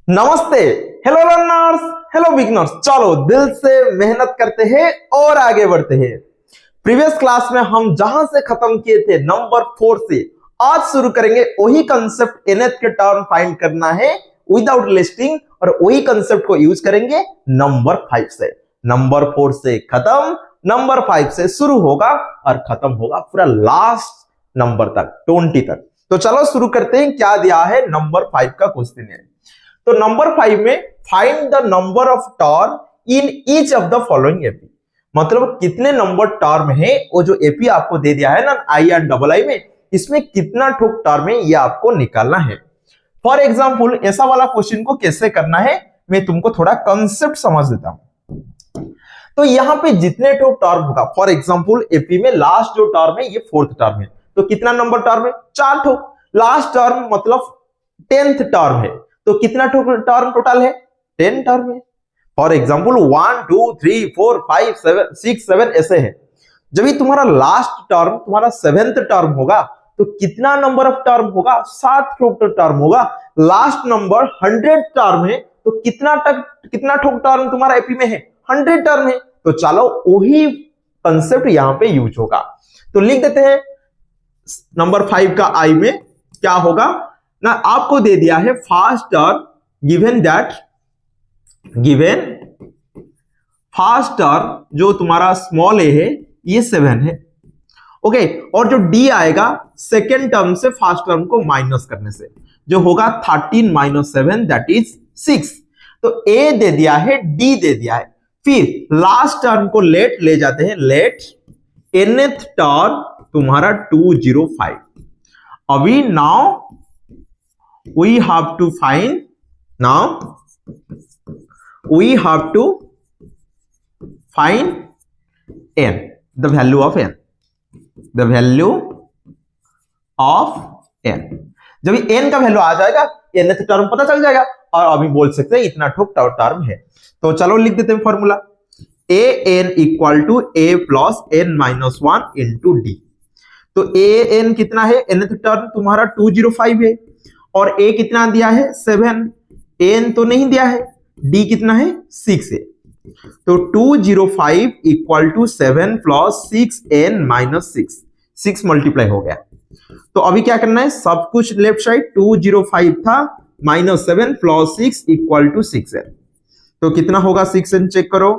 नमस्ते, hello learners, hello beginners. चलो दिल से मेहनत करते हैं और आगे बढ़ते हैं। प्रीवियस क्लास में हम जहां से खत्म किए थे नंबर 4 से आज शुरू करेंगे वही कंसेप्ट nth के टर्म फाइंड करना है विदाउट लिस्टिंग, और वही कंसेप्ट को यूज करेंगे नंबर 5 से। नंबर 4 से खत्म, नंबर 5 से शुरू होगा और खत्म होगा पूरा लास्ट नंबर तक 20 तक। तो चलो शुरू करते हैं। क्या दिया है नंबर 5 का क्वेश्चन है। तो नंबर 5 में find the number of term in each of the following AP, मतलब कितने नंबर टर्म है वो जो एपी आपको दे दिया है ना आई एंड डबल आई में, इसमें कितना ठोक टर्म है ये आपको निकालना है। फॉर एग्जांपल ऐसा वाला क्वेश्चन को कैसे करना है मैं तुमको थोड़ा कंसेप्ट समझ देता हूं। तो यहां पे जितने ठोक टर्म होगा, फॉर एग्जांपल एपी में लास्ट जो टर्म है ये 4th टर्म है, तो कितना नंबर टर्म है 4 ठोक। लास्ट टर्म मतलब 10th टर्म है, तो कितना टर्म टोटल है 10 टर्म है। फॉर एग्जाम्पल 1 2 3 4 5 7 6 7 ऐसे है। जब भी तुम्हारा लास्ट टर्म तुम्हारा 7th टर्म होगा तो कितना नंबर ऑफ टर्म होगा 7 टर्म होगा। लास्ट नंबर 100 टर्म है तो कितना ठोक टर्म तुम्हारा एपी में है 100 टर्म है। तो चलो वही कंसेप्ट यहां पे यूज होगा। तो लिख देते हैं नंबर 5 का आई में क्या होगा ना, आपको दे दिया है first term given first term जो तुम्हारा स्मॉल ए है ये 7 है, ओके। और जो डी आएगा सेकेंड टर्म से फर्स्ट टर्म को माइनस करने से जो होगा 13 - 7 दैट इज 6। तो ए दे दिया है, डी दे दिया है। फिर लास्ट टर्म को लेट ले जाते हैं, लेट nth टर्म तुम्हारा 205। अभी now we have to find n, the value of n, जब n का वैल्यू आ जाएगा nth टर्म पता चल जाएगा और अभी बोल सकते हैं इतना ठोक टर्म है। तो चलो लिख देते हैं formula an equal to a plus n minus 1 into D. तो an कितना है, nth टर्म तुम्हारा 205 है और a कितना दिया है 7, n तो नहीं दिया है, d कितना है 6 है। तो 205 equal to 7 plus 6n minus 6 multiply हो गया। तो अभी क्या करना है, सब कुछ लेफ्ट साइड 205 था minus 7 plus 6 equal to 6n। तो कितना होगा 6n चेक करो,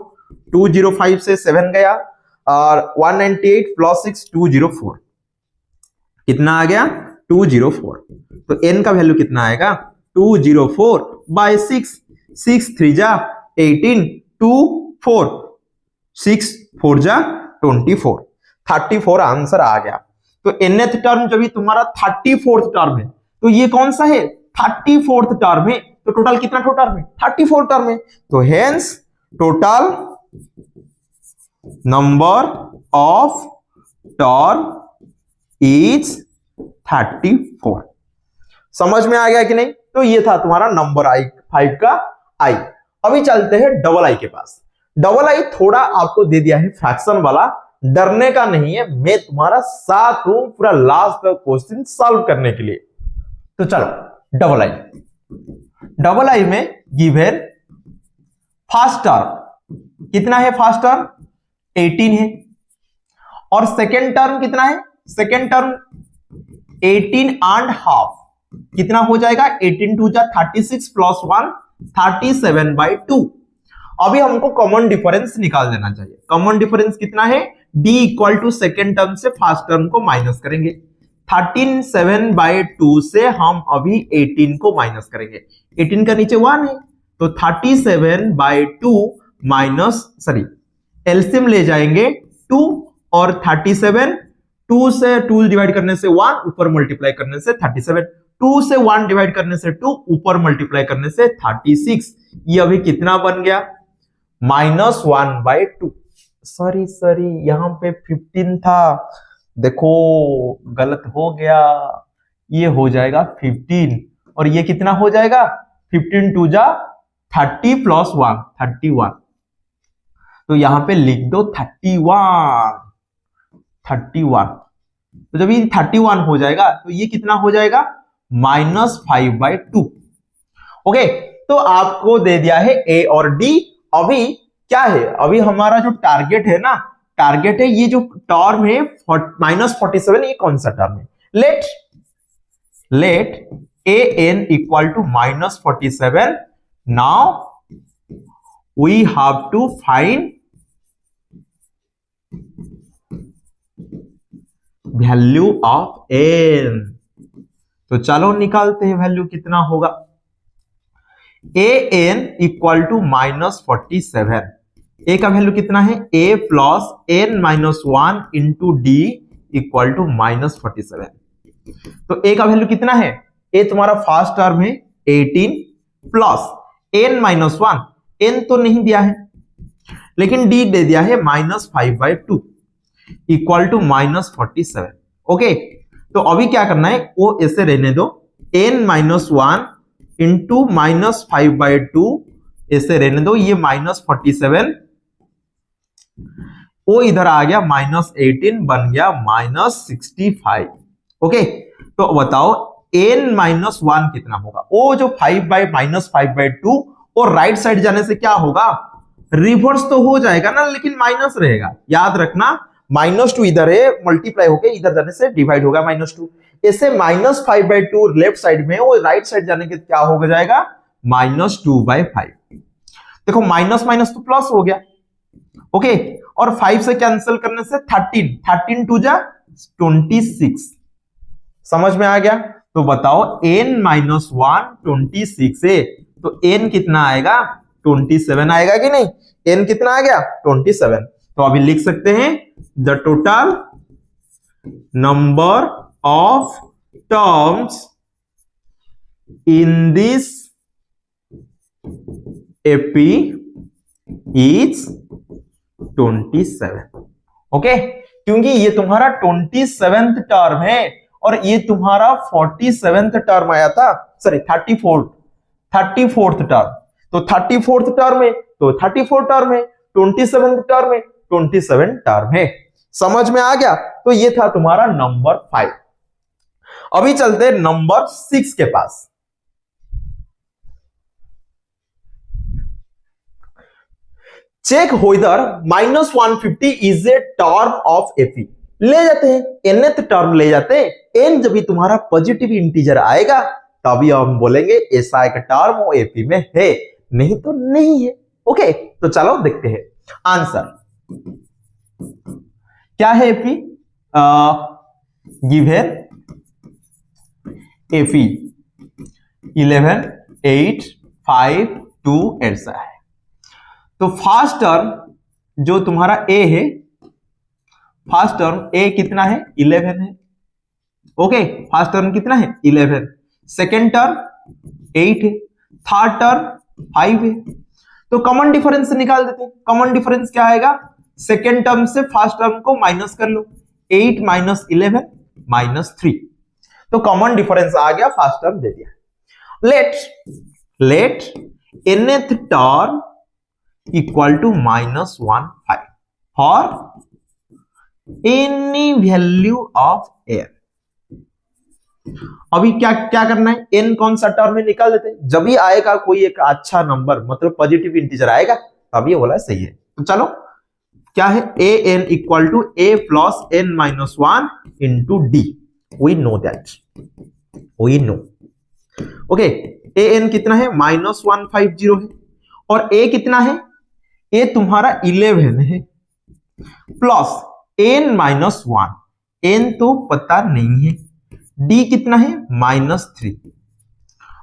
205 से 7 गया और 198 प्लस 6 204, कितना आ गया 204। तो n का वैल्यू कितना आएगा 204 बाय 6, 6 3 जा 18, 2 4 6 4 जा 24, 34 आंसर आ गया। तो nth टर्म जब भी तुम्हारा 34th टर्म है तो ये कौन सा है 34th टर्म है, तो टोटल कितना टर्म है 34 टर्म है। तो hence total number of term is 34। समझ में आ गया कि नहीं। तो ये था तुम्हारा नंबर 5 का आई। अभी चलते हैं डबल आई के पास। डबल आई थोड़ा आपको दे दिया है फ्रैक्शन वाला, डरने का नहीं है, मैं तुम्हारा साथ हूं पूरा लास्ट क्वेश्चन सॉल्व करने के लिए। तो चलो डबल आई में गिवन फर्स्ट टर्म कितना है, फर्स्ट टर्म 18 है और सेकेंड टर्म कितना है, सेकेंड टर्म 18 एंड हाफ, कितना हो जाएगा 18 2 जा 36 प्लस 1 37/2। अभी हमको कॉमन डिफरेंस निकाल देना चाहिए। कॉमन डिफरेंस कितना है, d equal to second term से फर्स्ट टर्म को माइनस करेंगे, 37/2 से हम अभी 18 को माइनस करेंगे, 18 का नीचे 1 है तो 37/2 माइनस एलसीएम ले जाएंगे 2 और 37, 2 से 2 डिवाइड करने से 1, ऊपर मल्टीप्लाई करने से 37, 2 से 1 डिवाइड करने से 2, ऊपर मल्टीप्लाई करने से 36। ये अभी कितना बन गया -1/2। सॉरी यहां पे 15 था, देखो गलत हो गया, ये हो जाएगा 15 और ये कितना हो जाएगा 15 2 जा 30 प्लस 1 31। तो यहां पे लिख दो 31। तो जब ये 31 हो जाएगा तो ये कितना हो जाएगा -5/2। ओके, तो आपको दे दिया है ए और डी। अभी क्या है, अभी हमारा जो टारगेट है ना, टारगेट है ये जो टर्म है -47, ये कौन सा टर्म है? Let a n equal to -47। Now we have to find value of n. तो चलो निकालते हैं वैल्यू कितना होगा। A n equal to -47, a का वैल्यू कितना है? A plus N minus one into D equal to -47। तो ए का वैल्यू कितना है? ए तुम्हारा फर्स्ट टर्म है 18 plus N minus one, N तो नहीं दिया है लेकिन डी दे दिया है -5/2 इक्वल टू -47। ओके, तो अभी क्या करना है, वो ऐसे रहने दो, एन माइनस वन इंटू -5/2 ऐसे रहने दो, ये -47 वो इधर आ गया -18 बन गया -65। ओके, तो बताओ n माइनस वन कितना होगा? वो जो -5/2 और राइट साइड जाने से क्या होगा? रिवर्स तो हो जाएगा ना, लेकिन माइनस रहेगा। याद रखना, -2 इधर है, मल्टीप्लाई होके इधर जाने से डिवाइड होगा -2। ऐसे -5/2 लेफ्ट साइड में, वो राइट साइड जाने के क्या हो जाएगा? -2/5। देखो माइनस माइनस तो प्लस हो गया। ओके, और 5 से कैंसिल करने से 13 2 जा 26। समझ में आ गया? तो बताओ n माइनस वन 26 है, तो n कितना आएगा? 27 आएगा कि नहीं? n कितना आ गया? 27। तो अभी लिख सकते हैं the total number of terms in this AP is 27। Okay, क्योंकि ये तुम्हारा 27th टर्म है और ये तुम्हारा 47th टर्म आया था, सॉरी 34th टर्म। तो 34th टर्म है तो 34 टर्म है, 27th टर्म है 27 टर्म है। समझ में आ गया? तो ये था तुम्हारा नंबर 5। अभी चलते नंबर 6 के पास। Check whether -150 is a term of AP. ले जाते हैं nth टर्म ले जाते हैं, n जब भी तुम्हारा पॉजिटिव इंटीजर आएगा तभी हम बोलेंगे ऐसा एक टर्म वो एपी में है, नहीं तो नहीं है। ओके, तो चलो देखते हैं आंसर क्या है। एपी गिवन एपी 11 8 5 2 ऐसा है। तो फर्स्ट टर्म जो तुम्हारा ए है, फर्स्ट टर्म ए कितना है? 11 है। ओके, फर्स्ट टर्म कितना है? 11। सेकेंड टर्म 8 है, थर्ड टर्म 5 है। तो कॉमन डिफरेंस निकाल देते हैं। कॉमन डिफरेंस क्या आएगा? सेकेंड टर्म से फर्स्ट टर्म को माइनस कर लो, 8 माइनस 11 -3। तो कॉमन डिफरेंस आ गया, फर्स्ट टर्म दे दिया। Let nth term equal to -15 for any value of n। अभी क्या क्या करना है? n कौन सा टर्म है निकाल देते हैं। जब भी आएगा कोई एक अच्छा नंबर, मतलब पॉजिटिव इंटीजर आएगा, तब ये बोला सही है। तो चलो क्या है? A n equal to a plus N minus one into d. We know that, we know. Okay, a n कितना है? -150 है, और ए कितना है? ए तुम्हारा 11 है plus N minus one, N तो पता नहीं है, डी कितना है? -3।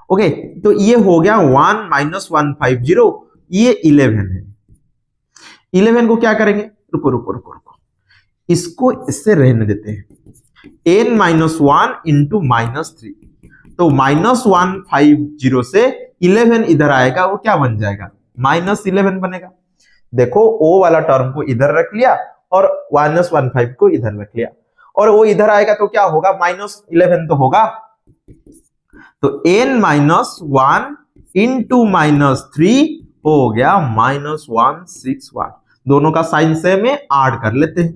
ओके, तो ये हो गया 1 -150, ये 11 है। 11 को क्या करेंगे? रुको रुको रुको रुको, इसको इससे रहने देते हैं। n माइनस वन इंटू -3, तो -150 से 11 इधर आएगा, वो क्या बन जाएगा? -11 बनेगा। देखो ओ वाला टर्म को इधर रख लिया और -15 को इधर रख लिया, और वो इधर आएगा तो क्या होगा? -11 तो होगा। तो n माइनस वन इंटू -3 हो गया -161। दोनों का साइन सेम है, ऐड कर लेते हैं।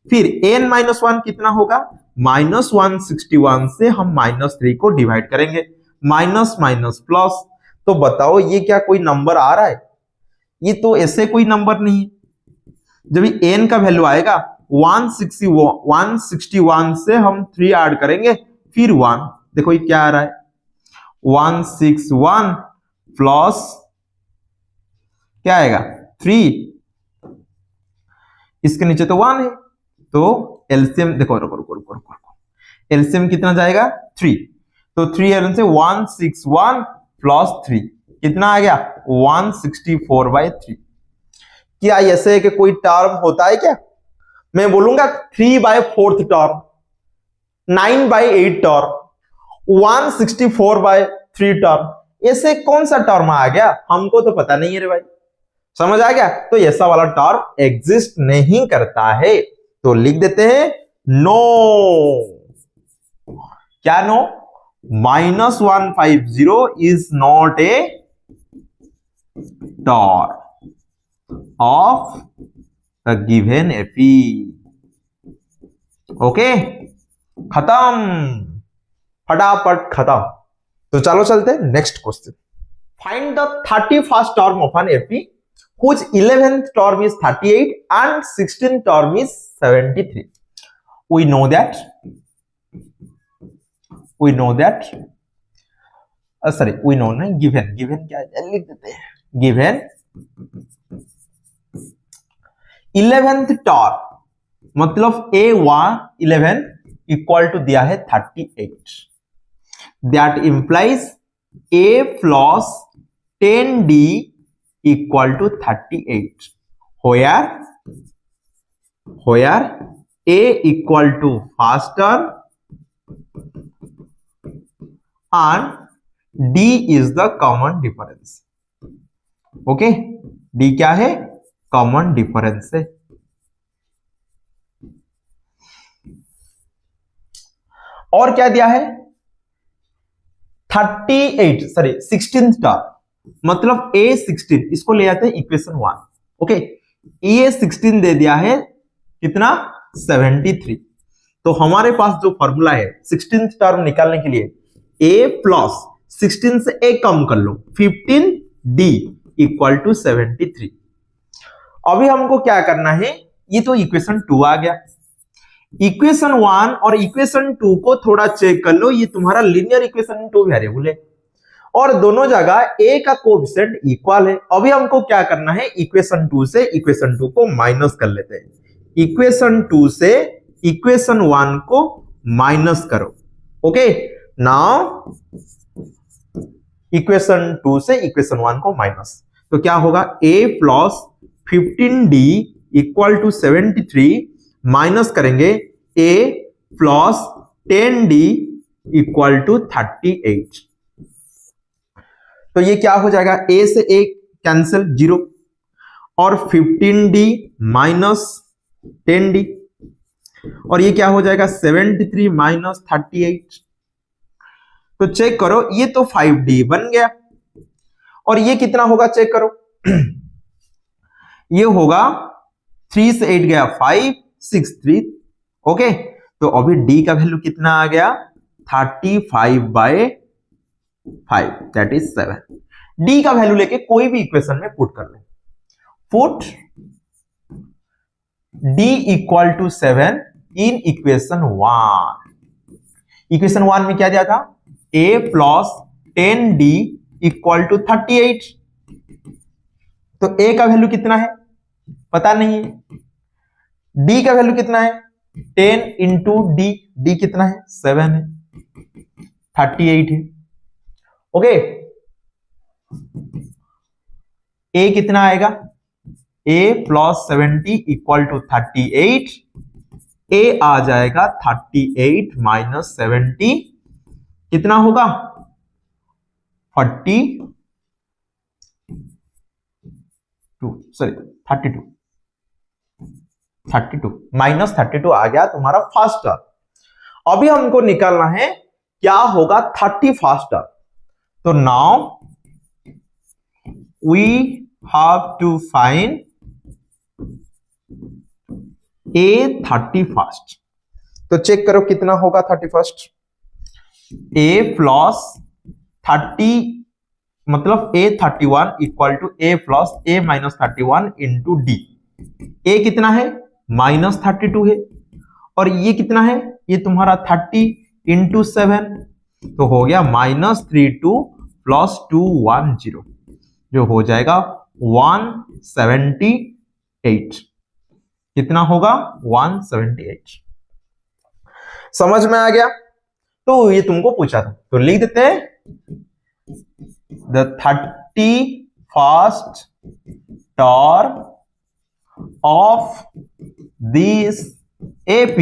फिर n माइनस वन कितना होगा? -161 से हम -3 को डिवाइड करेंगे, माइनस माइनस प्लस, तो बताओ ये क्या कोई नंबर आ रहा है? ये तो ऐसे कोई नंबर नहीं है। जब n का वैल्यू आएगा 161 से हम 3 ऐड करेंगे फिर 1। देखो ये क्या आ रहा है, 161 प्लस क्या आएगा 3, इसके नीचे तो 1 है, तो एलसीएम देखो, रुको, एलसीएम कितना जाएगा 3, तो 3 से 161 प्लस 3 कितना आ गया 164/3। क्या ऐसे कि कोई टर्म होता है क्या? मैं बोलूंगा 3/4 टर्म, 9/8 टर्म, 164/3 टर्म, ऐसे कौन सा टर्म आ गया? हमको तो पता नहीं है रे भाई। समझ आ गया? तो ऐसा वाला टर्म एग्जिस्ट नहीं करता है, तो लिख देते हैं नो। क्या no? -150 is not a term of the given AP. Okay, खत्म, फटाफट खत्म। तो चलो चलते हैं next question. Find the 31st term of an AP whose 11th term is 38 and 16th term is 73. We know that we know ना, given क्या है लिख देते हैं, given 11th term मतलब A1 11 इक्वल टू दिया है 38, that implies A plus 10D equal to 38, where A equal to first term and D is the common difference. Okay, D क्या है? कॉमन डिफरेंस है। और क्या दिया है 16th टर्म मतलब A16, इसको ले जाते हैं इक्वेशन 1। ओके, A16 दे दिया है कितना 73। तो हमारे पास जो फॉर्मूला है 16th टर्म निकालने के लिए A प्लस 16 से A कम कर लो 15D इक्वल टू 73। अभी हमको क्या करना है, ये तो इक्वेशन 2 आ गया, इक्वेशन 1 और इक्वेशन 2 को थोड़ा चेक कर लो, ये तुम्हारा लीनियर इक्वेशन 2 वेरिएबल है और दोनों जगह A का कोएफिशिएंट इक्वल है। अभी हमको क्या करना है, इक्वेशन 2 से इक्वेशन 2 को माइनस कर लेते हैं, इक्वेशन 2 से इक्वेशन 1 को माइनस करो। ओके, नाउ इक्वेशन 2 से इक्वेशन 1 को माइनस, तो क्या होगा A plus 15D equal to 73 minus करेंगे A plus 10D equal to 38। तो ये क्या हो जाएगा, A से A कैंसिल 0 और 15D माइनस 10D, और ये क्या हो जाएगा 73 माइनस 38। तो चेक करो, ये तो 5D बन गया और ये कितना होगा चेक करो ये होगा 3 से 8 गया 5 6 3। ओके, तो अभी D का वैल्यू कितना आ गया 35/5 दैट इज 7। D का वैल्यू लेके कोई भी इक्वेशन में पुट कर लो, put D equal to 7 in equation 1। Equation 1 में क्या दिया था A plus 10D equal to 38, तो A का वैल्यू कितना है पता नहीं है, D का वैल्यू कितना है 10 इंटू D कितना है 7 है, 38 है। ओके, A कितना आएगा A plus 70 equal to 38, A आ जाएगा 38 माइनस 70 कितना होगा 32 माइनस 32 आ गया तुम्हारा फर्स्ट टर्म। अभी हमको निकालना है क्या होगा 31st टर्म, तो now we have to find A 31st। तो चेक करो कितना होगा 31st, A प्लस 30 मतलब A31 equal to A plus A minus 31 into d. A कितना है, -32 है, और ये कितना है, ये तुम्हारा 30 इंटू 7, तो हो गया -32 प्लस 210, जो हो जाएगा 178। कितना होगा, 178। समझ में आ गया? तो ये तुमको पूछा था, तो लिख देते हैं the 31st term of this AP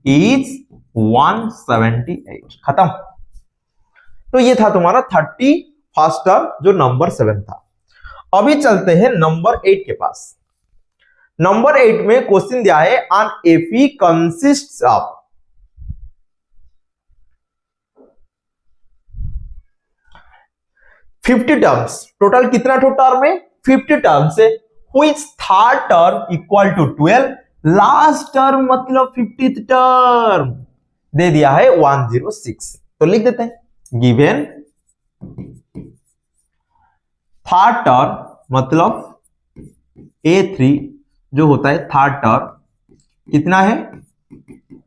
is 178। खत्म। तो ये था तुम्हारा 31st टर्म जो नंबर 7 था। अभी चलते हैं नंबर 8 के पास। नंबर 8 में क्वेश्चन दिया है an AP consists of 50 terms. Total कितना टर्म है, 50 टर्म्स है। Which third term equal to 12, last term मतलब 50th टर्म दे दिया है 106। तो लिख देते हैं गिवन थर्ड टर्म मतलब A3 जो होता है थर्ड टर्म कितना है,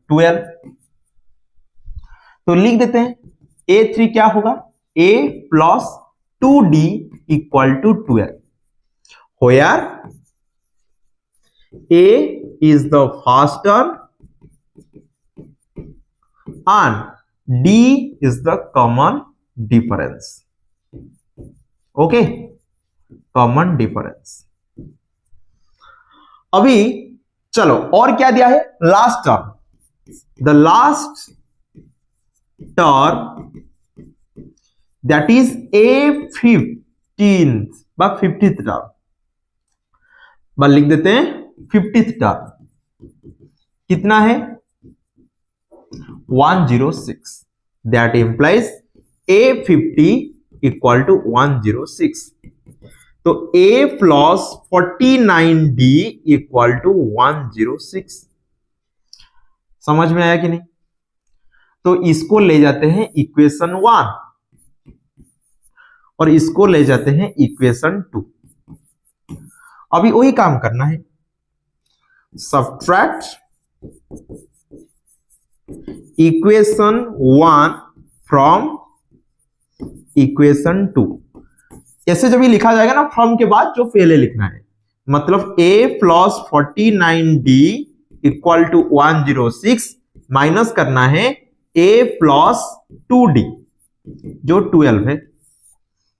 12। तो लिख देते हैं A3 क्या होगा, A plus 2D equal to 12, where A is the first term and D is the common difference। Okay, common difference. अभी चलो और क्या दिया है, last term, the last term that is A15 बा 50th टर्म, बस लिख देते हैं 50th टर्म कितना है, 106। That implies A50 equal to 106। तो A plus 49D equal to 106। समझ में आया कि नहीं? तो इसको ले जाते हैं इक्वेशन 1 और इसको ले जाते हैं इक्वेशन 2। अभी वही काम करना है, सब्ट्रैक्ट इक्वेशन 1 फ्रॉम इक्वेशन 2। ऐसे जब ये लिखा जाएगा ना, फ्रॉम के बाद जो पहले लिखना है, मतलब A plus 49D equal to 106 minus करना है A प्लस 2D जो 12 है,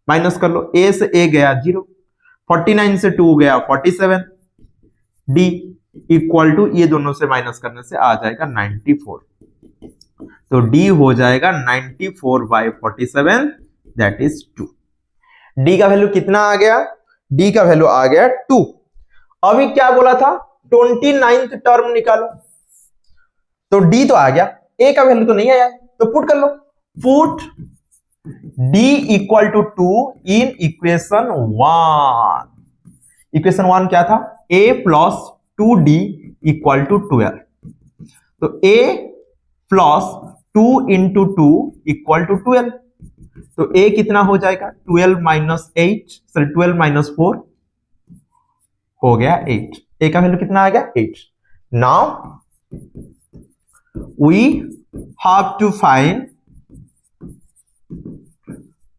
माइनस कर लो। A से A गया 0, 49 से 2 गया 47, D इक्वल टू ये दोनों से माइनस करने से आ जाएगा 94। तो D हो जाएगा 94/47 दैट इज 2। D का वैल्यू कितना आ गया, D का वैल्यू आ गया 2। अभी क्या बोला था, 29th टर्म निकालो, तो D तो आ गया, A का वैल्यू तो नहीं आया, तो पुट कर लो। Put D equal to 2 in equation 1। Equation 1 क्या था, A plus 2D equal to 12। तो A plus 2 into 2 equal to 12। तो A कितना हो जाएगा, 12 माइनस 8, सॉरी 12 माइनस 4 हो गया 8। A का वैल्यू कितना आ गया, 8। Now we have to find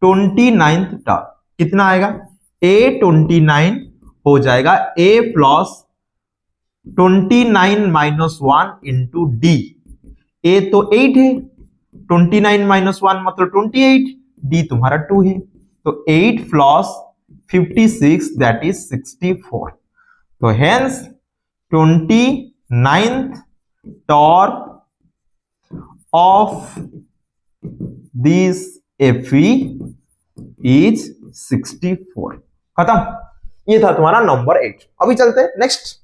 29th term. कितना आएगा, A29 हो जाएगा A plus 29 minus 1 into D। A तो 8 है, 29 माइनस 1 मतलब 28, D तुम्हारा 2 है, तो 8 प्लस 56 दैट इज 64। तो hence 29th term of this FE is 64। खत्म। ये था तुम्हारा नंबर 8। अभी चलते हैं नेक्स्ट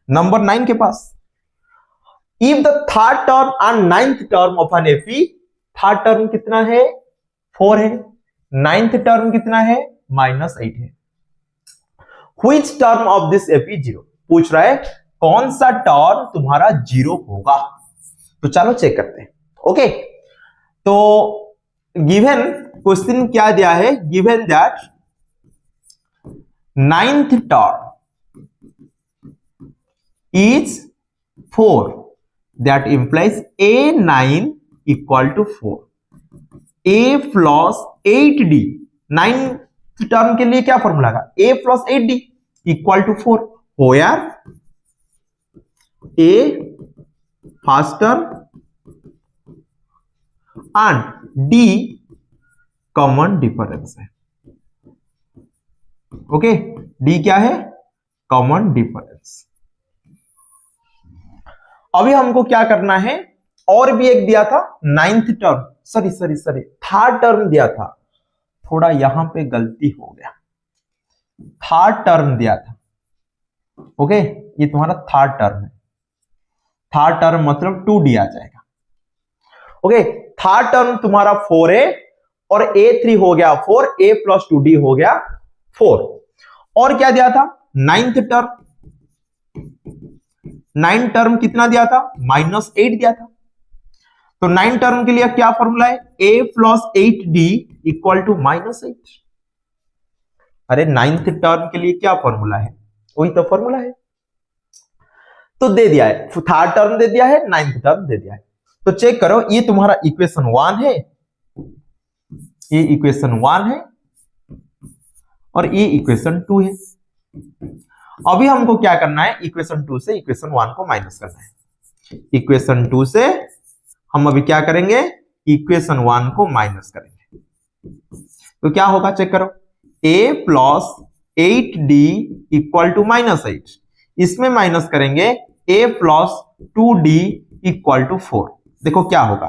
नंबर 9 के पास। If the third term and 9th term of an FE, third term कितना है, 4 है, 9th टर्म कितना है, -8 है। Which term of this FE 0, पूछ रहा है कौन सा टर्म तुम्हारा 0 होगा। तो चलो चेक करते हैं। ओके, तो गिवन क्वेश्चन क्या दिया है, given that ninth term is 4, that implies a9 equal to 4, a plus 8d, 9th term के लिए क्या फॉर्मूला का, a plus 8d equal to 4 हो यार, a first term and d common difference है। ओके, d क्या है, कॉमन डिफरेंस। अभी हमको क्या करना है, और भी एक दिया था ninth term, sorry third term दिया था, थोड़ा यहां पे गलती हो गया, थर्ड टर्म दिया था। ओके, ये तुम्हारा थर्ड टर्म है, थर्ड टर्म मतलब 2d आ जाएगा। ओके, थर्ड टर्म तुम्हारा 4a और a3 हो गया 4, a प्लस 2d हो गया 4। और क्या दिया था, नाइन्थ टर्म, नाइन टर्म कितना दिया था, -8 दिया था। तो नाइन टर्म के लिए क्या फॉर्मूला है, a plus 8d equal to -8। अरे नाइन्थ टर्म के लिए क्या फॉर्मूला है, वही तो फॉर्मूला है। तो दे दिया है, थर्ड टर्म दे दिया है, नाइन्थ टर्म दे दिया है। तो चेक करो, ये तुम्हारा इक्वेशन 1 है, ये इक्वेशन 1 है और ये इक्वेशन 2 है। अभी हमको क्या करना है, इक्वेशन 2 से इक्वेशन 1 को माइनस करना है। इक्वेशन 2 से हम अभी क्या करेंगे, इक्वेशन 1 को माइनस करेंगे। तो क्या होगा, चेक करो, a plus 8d equal to -8, इसमें माइनस करेंगे a plus 2d equal to 4। देखो क्या होगा,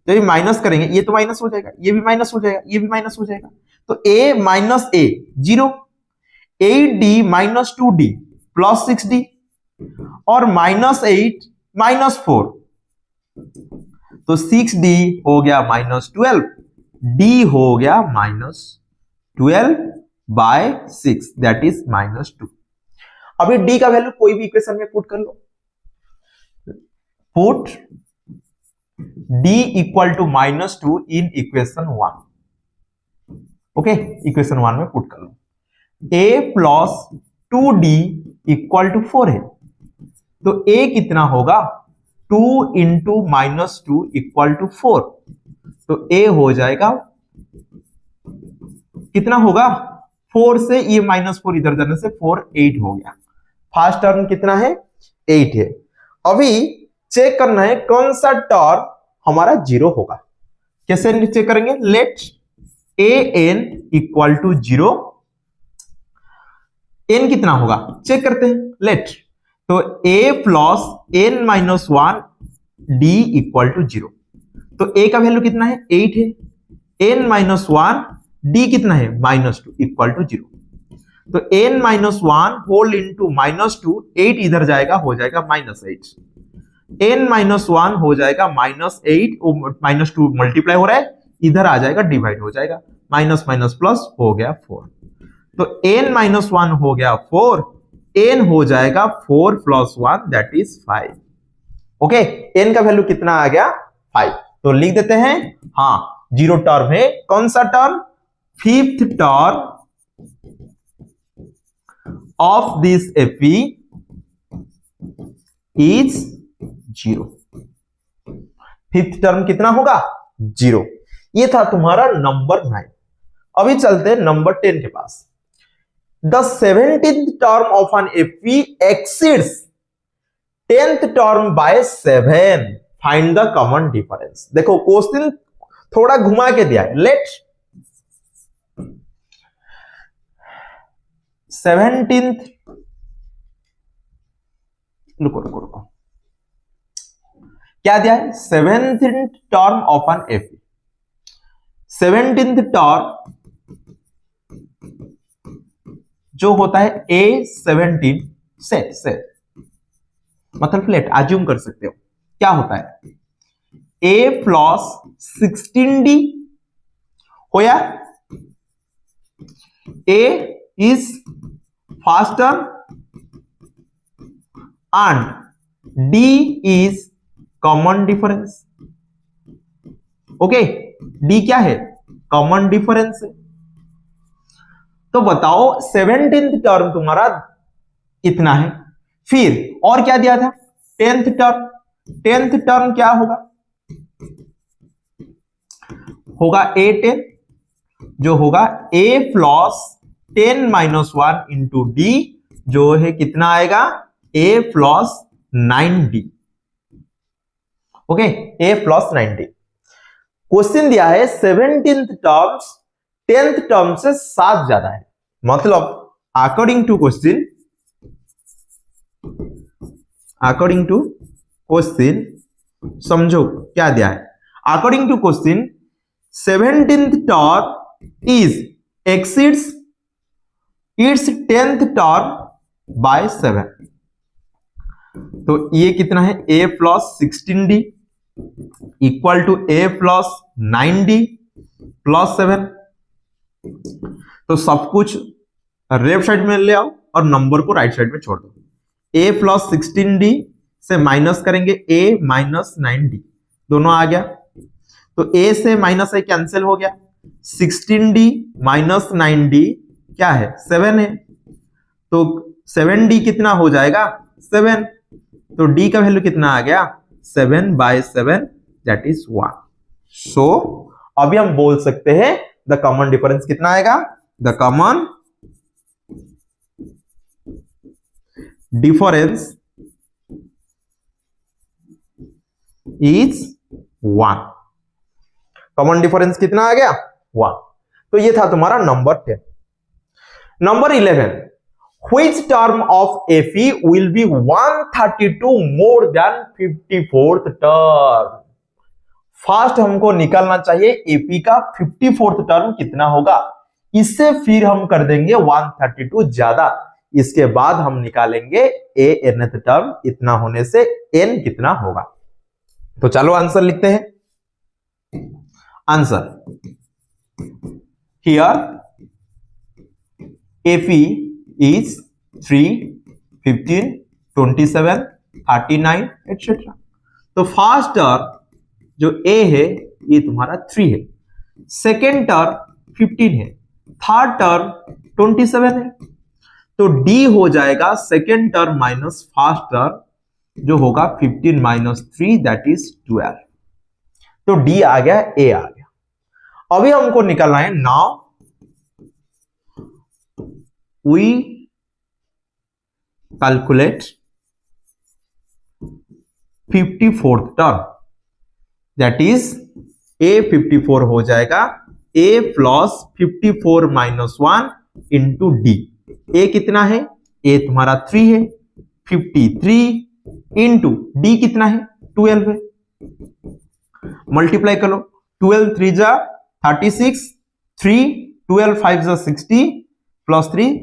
तो ये माइनस करेंगे, ये तो माइनस हो जाएगा, ये भी माइनस हो जाएगा, ये भी माइनस हो जाएगा। तो a minus a 0, 8d minus 2d plus 6d और -8 -4, तो 6d हो गया -12, d हो गया -12 बाय 6, दैट इज -2। अभी d का वैल्यू कोई भी इक्वेशन में पुट कर लो, put d equal to -2 in equation 1। Okay, equation 1 में पुट कर लो, a plus 2d equal to 4 है, तो a कितना होगा, 2 इंटू -2 इक्वल टू 4, तो a हो जाएगा, कितना होगा, 4 से ये -4 इधर जाने से 4 8 हो गया। फर्स्ट टर्म कितना है, 8 है। अभी चेक करना है कौन सा टर्म हमारा 0 होगा। कैसे चेक करेंगे, let an equal to 0, n कितना होगा चेक करते हैं, लेट, तो a plus n minus 1 d equal to 0, तो a का वैल्यू कितना है, 8 है, n माइनस 1 d कितना है, -2 इक्वल टू 0, तो n माइनस 1 होल इंटू -2, 8 इधर जाएगा, हो जाएगा -8, n माइनस 1 हो जाएगा -8, -2 मल्टीप्लाई हो रहा है, इधर आ जाएगा, डिवाइड हो जाएगा, माइनस माइनस प्लस हो गया 4, तो n माइनस 1 हो गया 4, n हो जाएगा 4 plus 1 that is 5। Okay, n का वैल्यू कितना आ गया, 5। तो लिख देते हैं, हाँ 0 टर्म है, कौन सा term, fifth term of this AP is 0। Fifth term कितना होगा, 0। ये था तुम्हारा नंबर 9। अभी चलते हैं नंबर 10 के पास। The 17th term of an AP exceeds 10th term by 7, find the common difference. देखो क्वेश्चन थोड़ा घुमा के दिया है, लेट 17th, रुको क्या दिया है, 17th term of an AP, 17th term जो होता है A17 से मतलब फ्लैट एज्यूम कर सकते हो, क्या होता है, A प्लस 16D होया, A is faster and D is common difference. Okay, D क्या है, कॉमन डिफरेंस है। तो बताओ 17th टर्म तुम्हारा इतना है, फिर और क्या दिया था 10th टर्म। 10th टर्म क्या होगा, होगा a10, जो होगा a plus 10 minus 1 into D, जो है कितना आएगा a plus 9d। Okay, a plus 9d। Question दिया है 17th टर्म्स 10th टर्म से 7 ज्यादा है, मतलब अकॉर्डिंग टू क्वेश्चन, समझो क्या दिया है। According to question 17th term is exceeds its 10th term by 7। तो ये कितना है a plus 16d equal to a plus 9d plus 7। तो सब कुछ लेफ्ट साइड में ले आओ और नंबर को राइट साइड में छोड़ दो। a प्लस 16d से माइनस करेंगे a माइनस 9d, दोनों आ गया। तो a से माइनस a कैंसिल हो गया, 16d माइनस 9d क्या है 7 है, तो 7d कितना हो जाएगा 7। तो d का वैल्यू कितना आ गया 7 बाय 7 दैट इज 1। सो अभी हम बोल सकते हैं द कॉमन डिफरेंस कितना आएगा, the common difference is 1। Common difference कितना आ गया 1। तो ये था तुम्हारा number 10। Number 11, which term of FE will be 132 more than 54th term। First हमको निकालना चाहिए एपी का 54th टर्म कितना होगा, इससे फिर हम कर देंगे 132 ज्यादा, इसके बाद हम निकालेंगे ए nth टर्म, इतना होने से n कितना होगा। तो चलो आंसर लिखते हैं। Answer here AP is 3, 15, 27, 39 etcetera. तो फर्स्ट टर्म जो a है ये तुम्हारा 3 है, सेकेंड टर्म 15 है, थर्ड टर्म 27 है। तो d हो जाएगा second term minus first term, जो होगा 15 माइनस 3 दैट इज 12। तो d आ गया, a आ गया। अभी हमको निकालना है now we calculate 54th term, that is a 54 हो जाएगा a plus 54 minus 1 into D. a कितना है, a तुम्हारा 3 है, 53 इंटू डी कितना है 12 है। मल्टीप्लाई करो, 12 3 जा 36, 3 12 5 जा 60 प्लस 3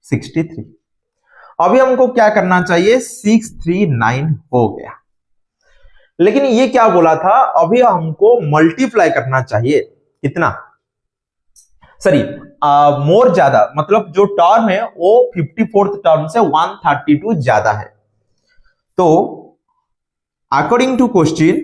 63। अभी हमको क्या करना चाहिए 639 हो गया, लेकिन ये क्या बोला था, अभी हमको मल्टीप्लाई करना चाहिए कितना, सॉरी मोर ज्यादा, मतलब जो टर्म है वो 54th टर्म से 132 ज्यादा है। तो according to question,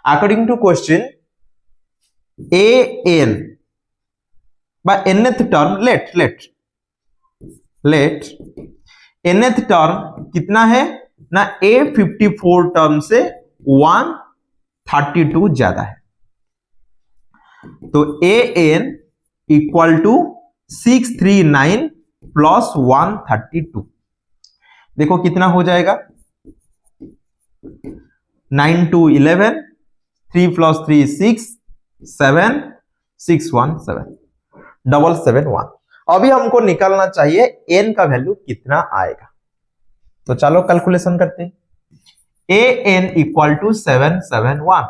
according to question an by nth term, let nth term कितना है ना, a 54 टर्म से 132 ज्यादा है। तो an इक्वल टू 639 प्लस 132, देखो कितना हो जाएगा 9 2 11, 3 प्लस 3 6, 7 6 1 7 डबल 7 1। अभी हमको निकालना चाहिए n का वैल्यू कितना आएगा। तो चलो कैलकुलेशन करते हैं। an इक्वल टू 771,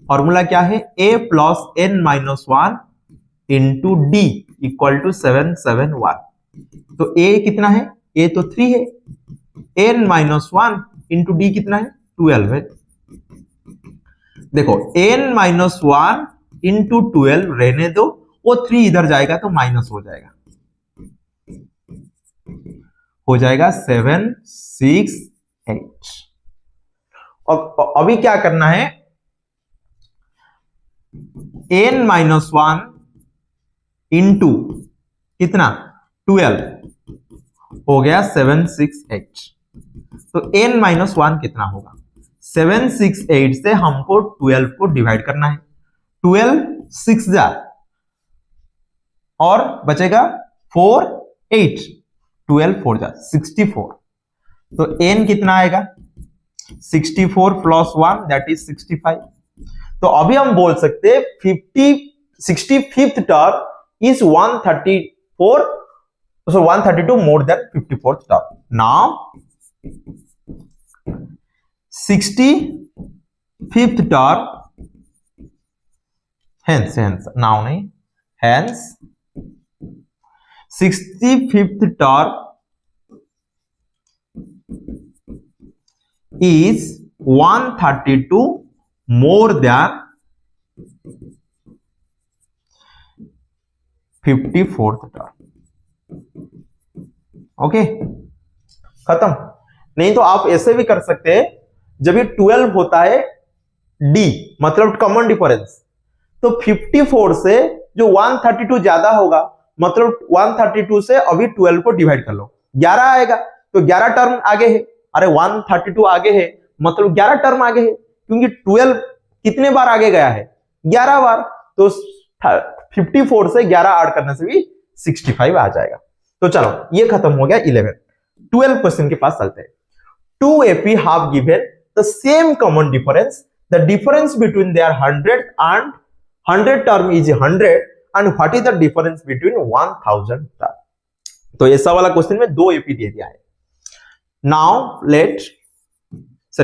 फॉर्मूला क्या है a plus n minus 1 into D equal to 771। तो a कितना है, a तो 3 है, n माइनस 1 इंटू डी कितना है 12 है। देखो n माइनस 1 इंटू 12 रहने दो, वो 3 इधर जाएगा तो माइनस हो जाएगा। हो जाएगा 768। और अभी क्या करना है, n-1 इंटू कितना 12 हो गया 768। तो n-1 कितना होगा, 768 से हमको 12 को डिवाइड करना है। 12 6 जा और बचेगा 4 8, 12 4 जा 64। तो n कितना आएगा 64 प्लस 1 दैट इज 65। तो अभी हम बोल सकते हैं 65th term is 134, so 132 more than 54th term. Now 65th term, hence now नहीं, hence 65th term is 132 more than 54th term. Okay खत्म। नहीं तो आप ऐसे भी कर सकते हैं, जब ये 12 होता है डी मतलब कॉमन डिफरेंस, तो 54 से जो 132 ज्यादा होगा मतलब 132 से अभी 12 को डिवाइड कर लो, 11 आएगा। तो 11 टर्म आगे है, अरे 132 आगे है मतलब 11 टर्म आगे है, क्योंकि 12 कितने बार आगे गया है 11 बार। तो 54 से 11 ऐड करने से भी 65 आ जाएगा। तो चलो ये खत्म हो गया 11। 12 क्वेश्चन के पास चलते हैं। 2 AP have given the same common difference. The difference between their 100 and 100 term is 100 and what is the difference between 1000 term? तो ऐसा वाला क्वेश्चन में 2 AP दे दिया है।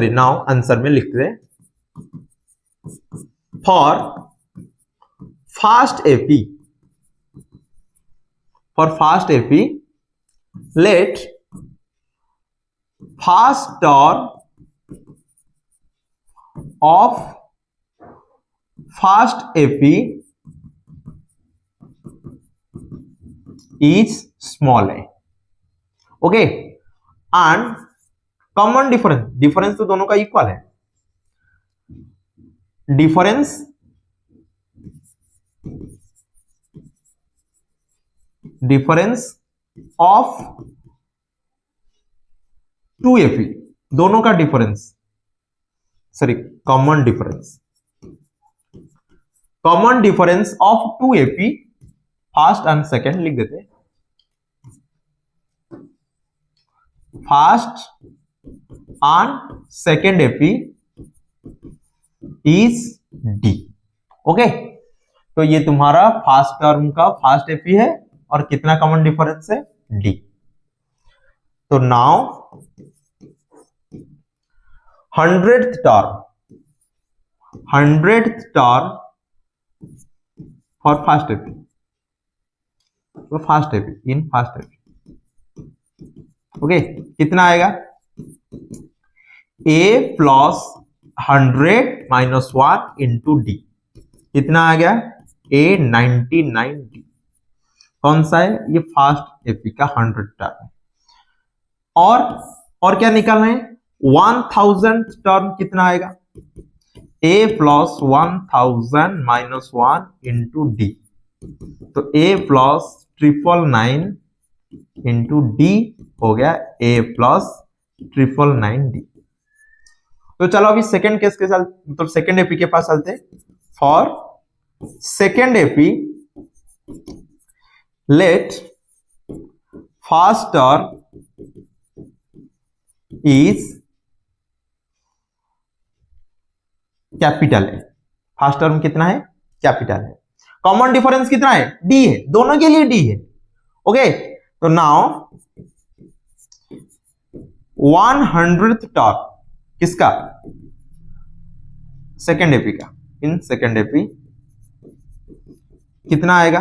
नाउ आंसर में लिखते हैं for fast AP let first term of first AP is small a, okay, and common difference तो दोनों का इक्वल है। डिफरेंस ऑफ 2 AP दोनों का difference, sorry common difference of 2 AP first and second लिख देते, first and second AP is D। Okay, तो ये तुम्हारा फर्स्ट टर्म का फर्स्ट AP है और कितना कॉमन डिफरेंस है D। तो now 100th term for first AP, तो first AP in first AP, okay, कितना आएगा A plus 100 minus 1 into D, कितना आ गया A 99D। कौन सा है ये फर्स्ट AP का 100 टर्म है। और क्या निकालना है 1000 टर्म कितना आएगा A plus 1000 minus 1 into D, तो A प्लस 999 इंटू D हो गया A प्लस 999D। तो चलो अभी सेकेंड केस के साथ मतलब सेकेंड AP के पास चलते। For second AP let first term is capital है। फर्स्ट टर्म कितना है कैपिटल है। कॉमन डिफरेंस कितना है D है, दोनों के लिए D है। ओके, तो नाउ 100th टर्म किसका सेकेंड AP का, इन सेकेंड AP कितना आएगा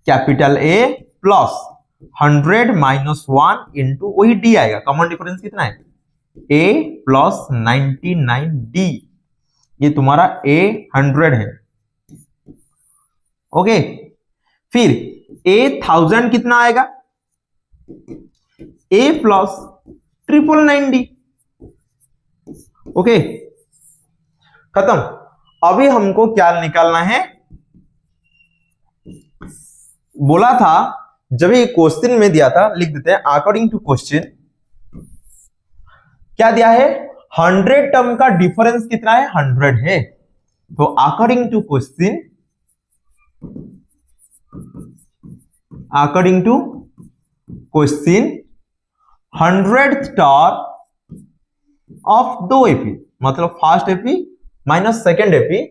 capital A plus 100 minus 1 into वही D आएगा। कॉमन डिफरेंस कितना है A प्लस 99D, ये तुम्हारा A 100 है। ओके, फिर A 1000 कितना आएगा a प्लस 999d। ओके, खत्म। अभी हमको क्या निकालना है, बोला था जब ये क्वेश्चन में दिया था, लिख देते हैं अकॉर्डिंग टू क्वेश्चन क्या दिया है, 100 टर्म का डिफरेंस कितना है, 100 है। तो according to question, according to question 100th term of 2 AP, मतलब first AP minus second AP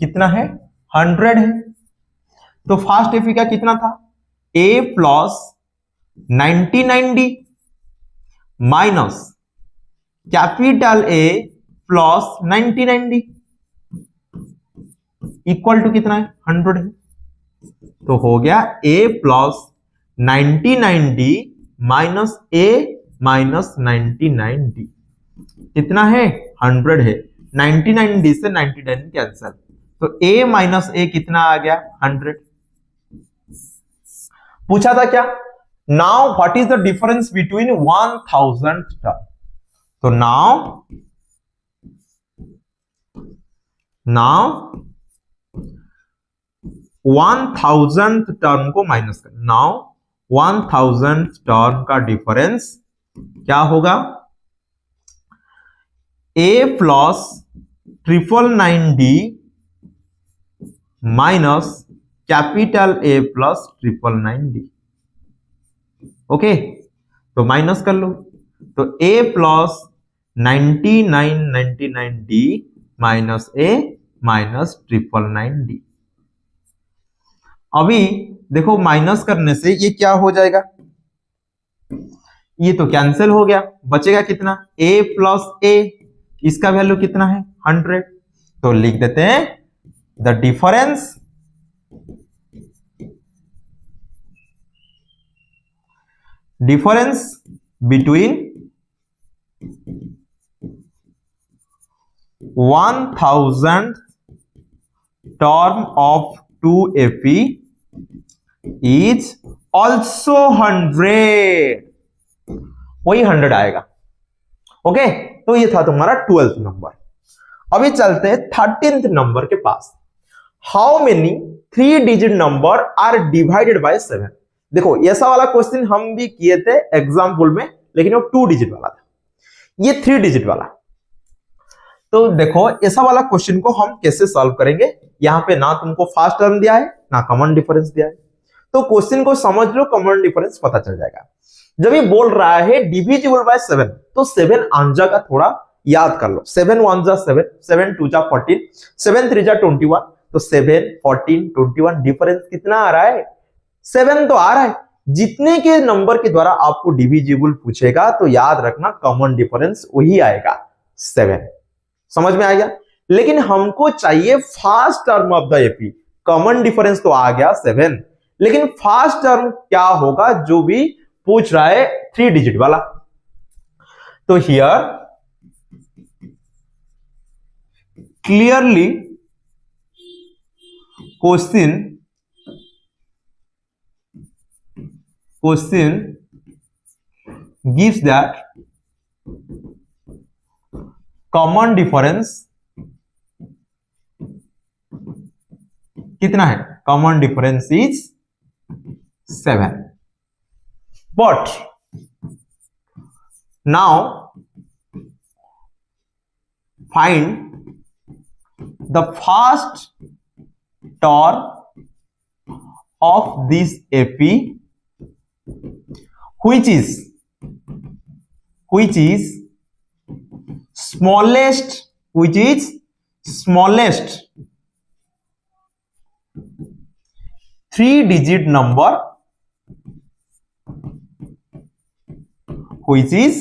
कितना है, 100 है। तो फर्स्ट एपी का कितना था, a plus 99d minus capital A plus 99d equal to कितना है, 100 है। तो हो गया a plus 99d minus a minus 99d कितना है, 100 है। 99d से 99 कैंसिल, तो a माइनस a कितना आ गया, 100। पूछा था क्या, now what is the difference between 1000 term. तो नाउ 1000 टर्म को माइनस कर, नाउ 1000 टर्म का डिफरेंस क्या होगा, a plus 999d minus capital A plus 999d। Okay, तो माइनस कर लो, तो a plus 9999d minus a minus 999d। अभी देखो माइनस करने से ये क्या हो जाएगा, ये तो कैंसिल हो गया, बचेगा कितना, a प्लस a, इसका वैल्यू कितना है, 100। तो लिख देते हैं the difference between 1000 term of 2 AP is also 100, वही 100 आएगा। ओके, तो ये था तुम्हारा 12th नंबर। अभी चलते हैं 13th नंबर के पास। How many 3 digit number are divided by 7। देखो ऐसा वाला क्वेश्चन हम भी किए थे एग्जाम्पल में, लेकिन वो 2 डिजिट वाला था, ये 3 डिजिट वाला। तो देखो ऐसा वाला क्वेश्चन को हम कैसे सॉल्व करेंगे, यहां पे ना तुमको फर्स्ट टर्म दिया है ना कॉमन डिफरेंस दिया है, तो क्वेश्चन को समझ लो, कॉमन डिफरेंस पता चल जाएगा। जब ये बोल रहा है डिविजिबल बाय 7, तो 7 अंजा का थोड़ा याद कर लो। 7 1 जा 7, 7 2 जा 14, 7 3 जा 21, तो 7 14 21 डिफरेंस कितना आ रहा है, 7 तो आ रहा है। जितने के नंबर के द्वारा आपको डिविजिबल पूछेगा तो याद रखना कॉमन डिफरेंस वही आएगा 7। समझ में आ गया। लेकिन हमको चाहिए first term of the AP, common difference तो आ गया 7, लेकिन फर्स्ट टर्म क्या होगा जो भी पूछ रहा है 3 डिजिट वाला। तो here clearly question gives that common difference कितना है, common difference is 7। But now find the first term of this AP which is smallest 3 digit number which is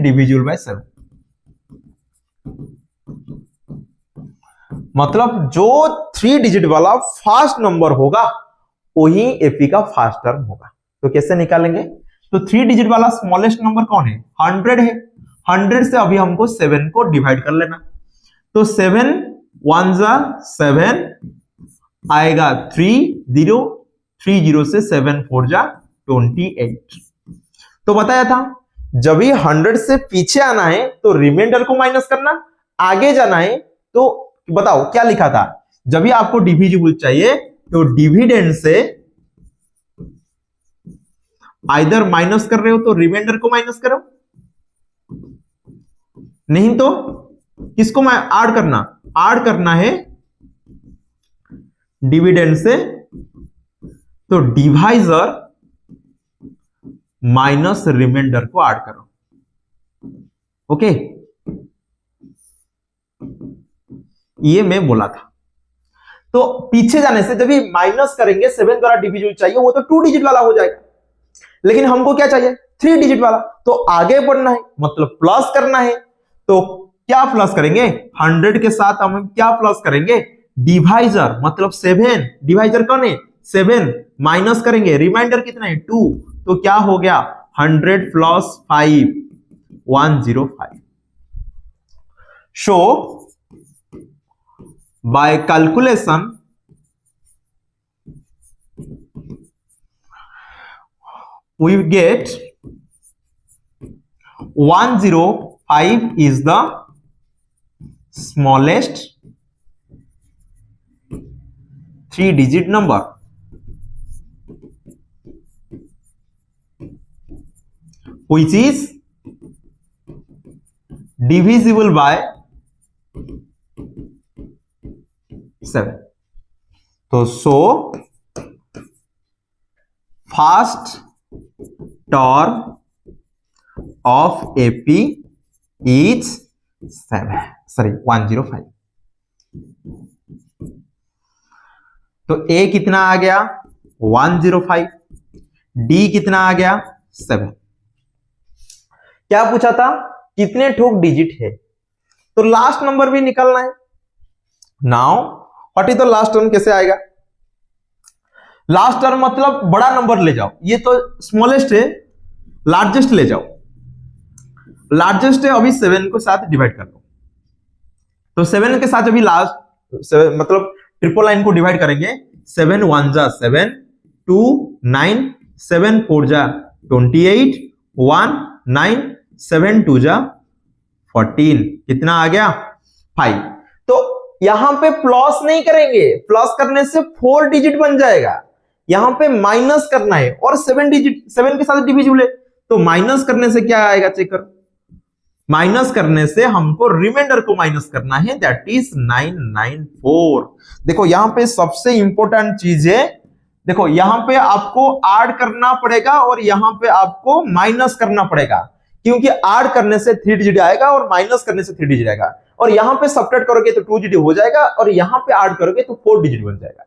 divisible by 7। मतलब जो 3 डिजिट वाला फर्स्ट नंबर होगा वही AP का first term होगा। तो कैसे निकालेंगे, तो 3 डिजिट वाला स्मॉलेस्ट नंबर कौन है, 100 है। 100 से अभी हमको 7 को डिवाइड कर लेना, तो 7 1 जा 7 आएगा 3 0 3 0 से 7 4 जा 28। तो बताया था जब भी 100 से पीछे आना है तो रिमाइंडर को माइनस करना, आगे जाना है तो बताओ क्या लिखा था, जब भी आपको डिविजिबल चाहिए तो डिविडेंड से आइदर माइनस कर रहे हो तो रिमाइंडर को माइनस करो, नहीं तो किसको ऐड करना, ऐड करना है डिविडेंड से तो डिवाइजर माइनस रिमाइंडर को ऐड करो। ओके, ये मैं बोला था। तो पीछे जाने से जब भी माइनस करेंगे 7 द्वारा डिविजिबल चाहिए वो तो 2 डिजिट वाला हो जाएगा, लेकिन हमको क्या चाहिए 3 डिजिट वाला, तो आगे बढ़ना है मतलब प्लस करना है। तो क्या प्लस करेंगे, 100 के साथ हम क्या प्लस करेंगे, डिवाइजर मतलब 7, डिवाइजर कौन है 7, माइनस करेंगे रिमाइंडर कितना है 2, तो क्या हो गया 100 plus 5 105। Show by calculation we get 105 is the smallest 3-digit number which is divisible by 7। तो so first term of AP is 105। तो ए कितना आ गया 105, डी कितना आ गया 7। क्या पूछा था कितने ठोक डिजिट है, तो लास्ट नंबर भी निकलना है। Now what is the last term, कैसे आएगा, लास्ट टर्म मतलब बड़ा नंबर ले जाओ, ये तो स्मॉलेस्ट है, लार्जेस्ट ले जाओ, लार्जेस्ट है अभी 7 को साथ डिवाइड कर लो, तो 7 के साथ अभी लास्ट मतलब ट्रिपल लाइन को डिवाइड करेंगे, 7 1 जा 7, 2 9, 7 4 जा 28, 1 9, 7 2 जा 14, कितना आ गया 5। तो यहां पे प्लस नहीं करेंगे, प्लस करने से 4 डिजिट बन जाएगा, यहां पे माइनस करना है और 7 डिजिट 7 के साथ डिविजिबल है, तो माइनस करने से क्या आएगा चेक करो, माइनस करने से हमको रिमाइंडर को माइनस करना है, दैट इज 994। देखो यहां पे सबसे इंपॉर्टेंट चीज है, देखो यहां पे आपको ऐड करना पड़ेगा और यहां पे आपको माइनस करना पड़ेगा, क्योंकि ऐड करने से 3 डिजिट आएगा और माइनस करने से 3 डिजिट आएगा, और यहां पे सब्ट्रैक्ट करोगे तो 2 डिजिट हो जाएगा और यहां पे ऐड करोगे तो 4 डिजिट बन जाएगा,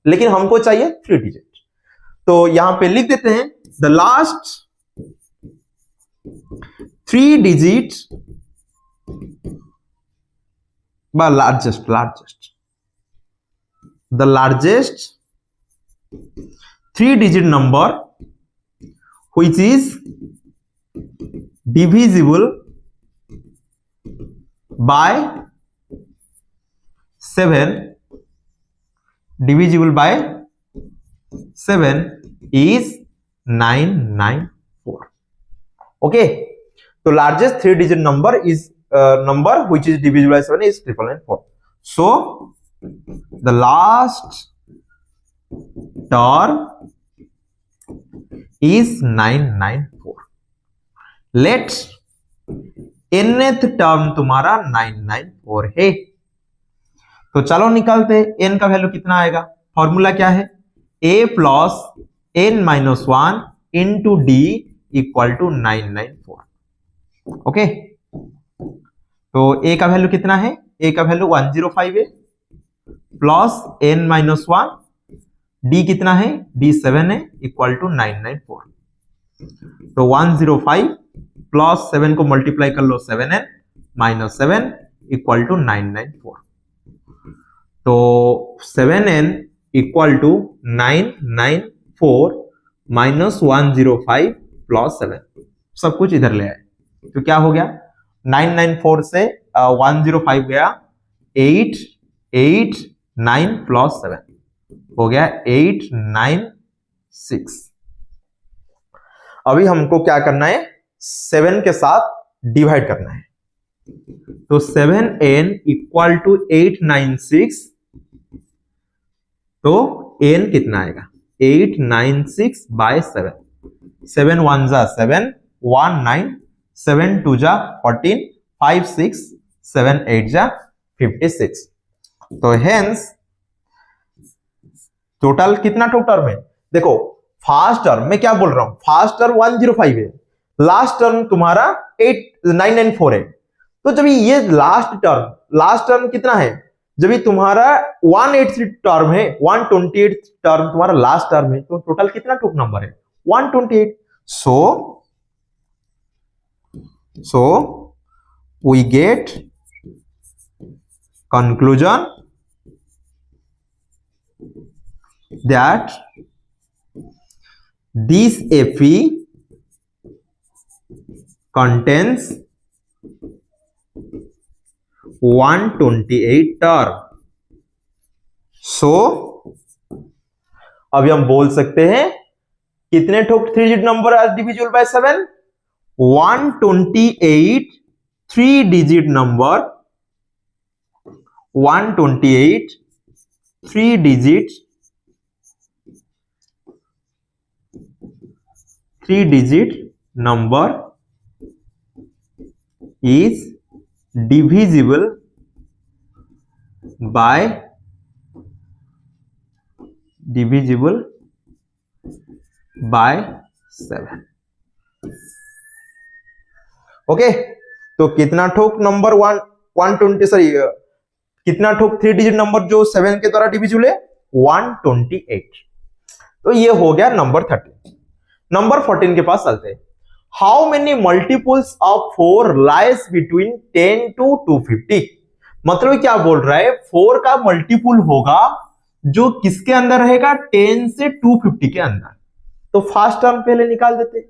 लेकिन हमको चाहिए 3 डिजिट। तो यहां पे लिख देते हैं the last 3 digit by largest the largest 3-digit number which is divisible by 7, divisible by 7 is 994। okay, so largest 3-digit number is number which is divisible by 7 is 994। so the last term is 994। let nth term तुम्हारा 994 है, तो चलो निकालते हैं n का value कितना आएगा, formula क्या है a plus n minus 1 into D equal to 994। Okay, तो a का वैल्यू कितना है, a का वैल्यू 105 है, प्लस n माइनस 1, d कितना है d 7 है, इक्वल टू 994। तो 105 प्लस 7 को मल्टीप्लाई कर लो 7n माइनस 7 इक्वल टू 994। तो 7n equal to 994 minus 105 plus 7, सब कुछ इधर ले आए, तो क्या हो गया 994 से 105 गया 889 प्लस 7 हो गया 894 6। अभी हमको क्या करना है, 7 के साथ डिवाइड करना है। तो 7n इक्वल टू 896, तो n कितना आएगा 896 बाय 7। 7 1 जा 7, 1 9, 7 2 जा 14, 5 6, 7 8 जा 56। तो हेंस टोटल कितना टर्म है, देखो फर्स्ट टर्म में क्या बोल रहा हूं, फर्स्ट टर्म 105 है, लास्ट टर्म तुम्हारा 994 है। तो जब ये लास्ट टर्म कितना है, जब ये तुम्हारा 183 टर्म है, 128 टर्म तुम्हारा लास्ट टर्म है, तो टोटल कितना टूक नंबर है 128। so we get conclusion that this FE contains 128 term. अभी हम बोल सकते हैं कितने ठोक 3 digit number are divisible by 7, 128 3 digit number, 128 3 digit number is divisible by 7। ओके, तो कितना ठोक नंबर 120 कितना ठोक 3 डिजिट नंबर जो 7 के द्वारा डिविजिबल है 128। तो ये हो गया नंबर 13। नंबर 14 के पास चलते हैं। How many multiples of 4 lies between 10 to 250। मतलब क्या बोल रहा है, 4 का मल्टीपल होगा जो किसके अंदर रहेगा 10 से 250 के अंदर। तो फर्स्ट टर्म पहले निकाल देते,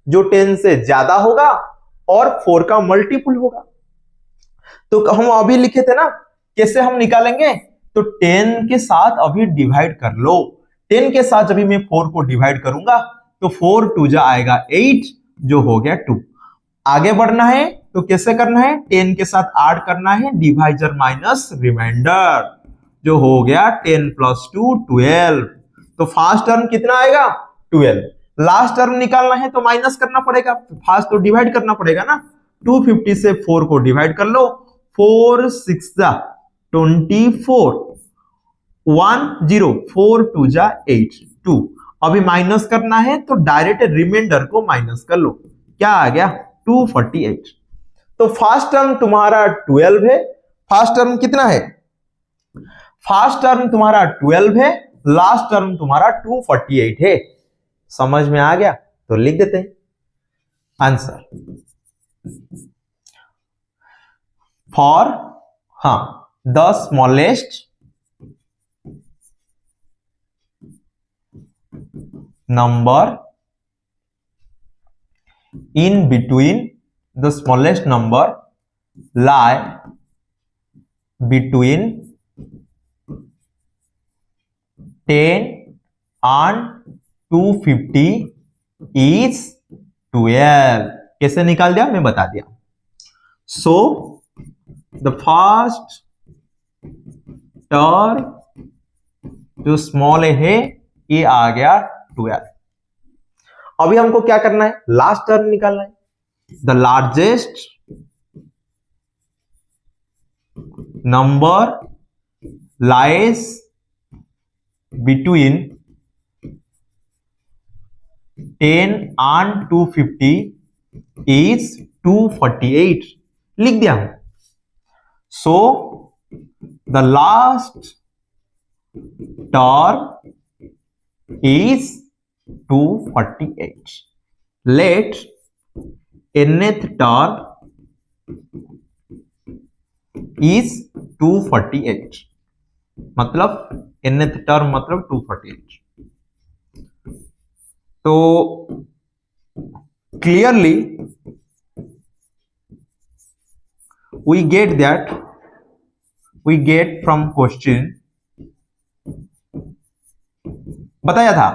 जो 10 से ज्यादा होगा और 4 का मल्टीपल होगा। तो हम अभी लिखे थे ना, कैसे हम निकालेंगे, तो 10 के साथ अभी डिवाइड कर लो। 10 के साथ जब मैं 4 को डिवाइड करूंगा तो 4 2 जा आएगा 8, जो हो गया 2। आगे बढ़ना है तो कैसे करना है, 10 के साथ ऐड करना है, डिवाइजर माइनस रिमाइंडर, जो हो गया 10 + 2 12। तो फर्स्ट टर्म कितना आएगा 12। लास्ट टर्म निकालना है तो माइनस करना पड़ेगा, फर्स्ट तो डिवाइड करना पड़ेगा ना। 250 से 4 को डिवाइड कर लो, 4 6 जा 24, 1 0, 4 2 जा 8 2। अभी माइनस करना है तो डायरेक्ट रिमाइंडर को माइनस कर लो, क्या आ गया 248। तो फर्स्ट टर्म तुम्हारा 12 है, फर्स्ट टर्म कितना है, फर्स्ट टर्म तुम्हारा 12 है, लास्ट टर्म तुम्हारा 248 है। समझ में आ गया, तो लिख देते हैं answer for the smallest number in between, the smallest number lie between 10 and 250 is 12। कैसे निकाल दिया मैं बता दिया। so the first term जो स्मॉल है ये आ गया 12। अभी हमको क्या करना है, लास्ट टर्म निकालना है। The largest number lies between 10 and 250 is 248, लिख दिया हूं। So the last term is 248. Let nth term is 248, मतलब nth term मतलब 248। तो clearly we get from question बताया था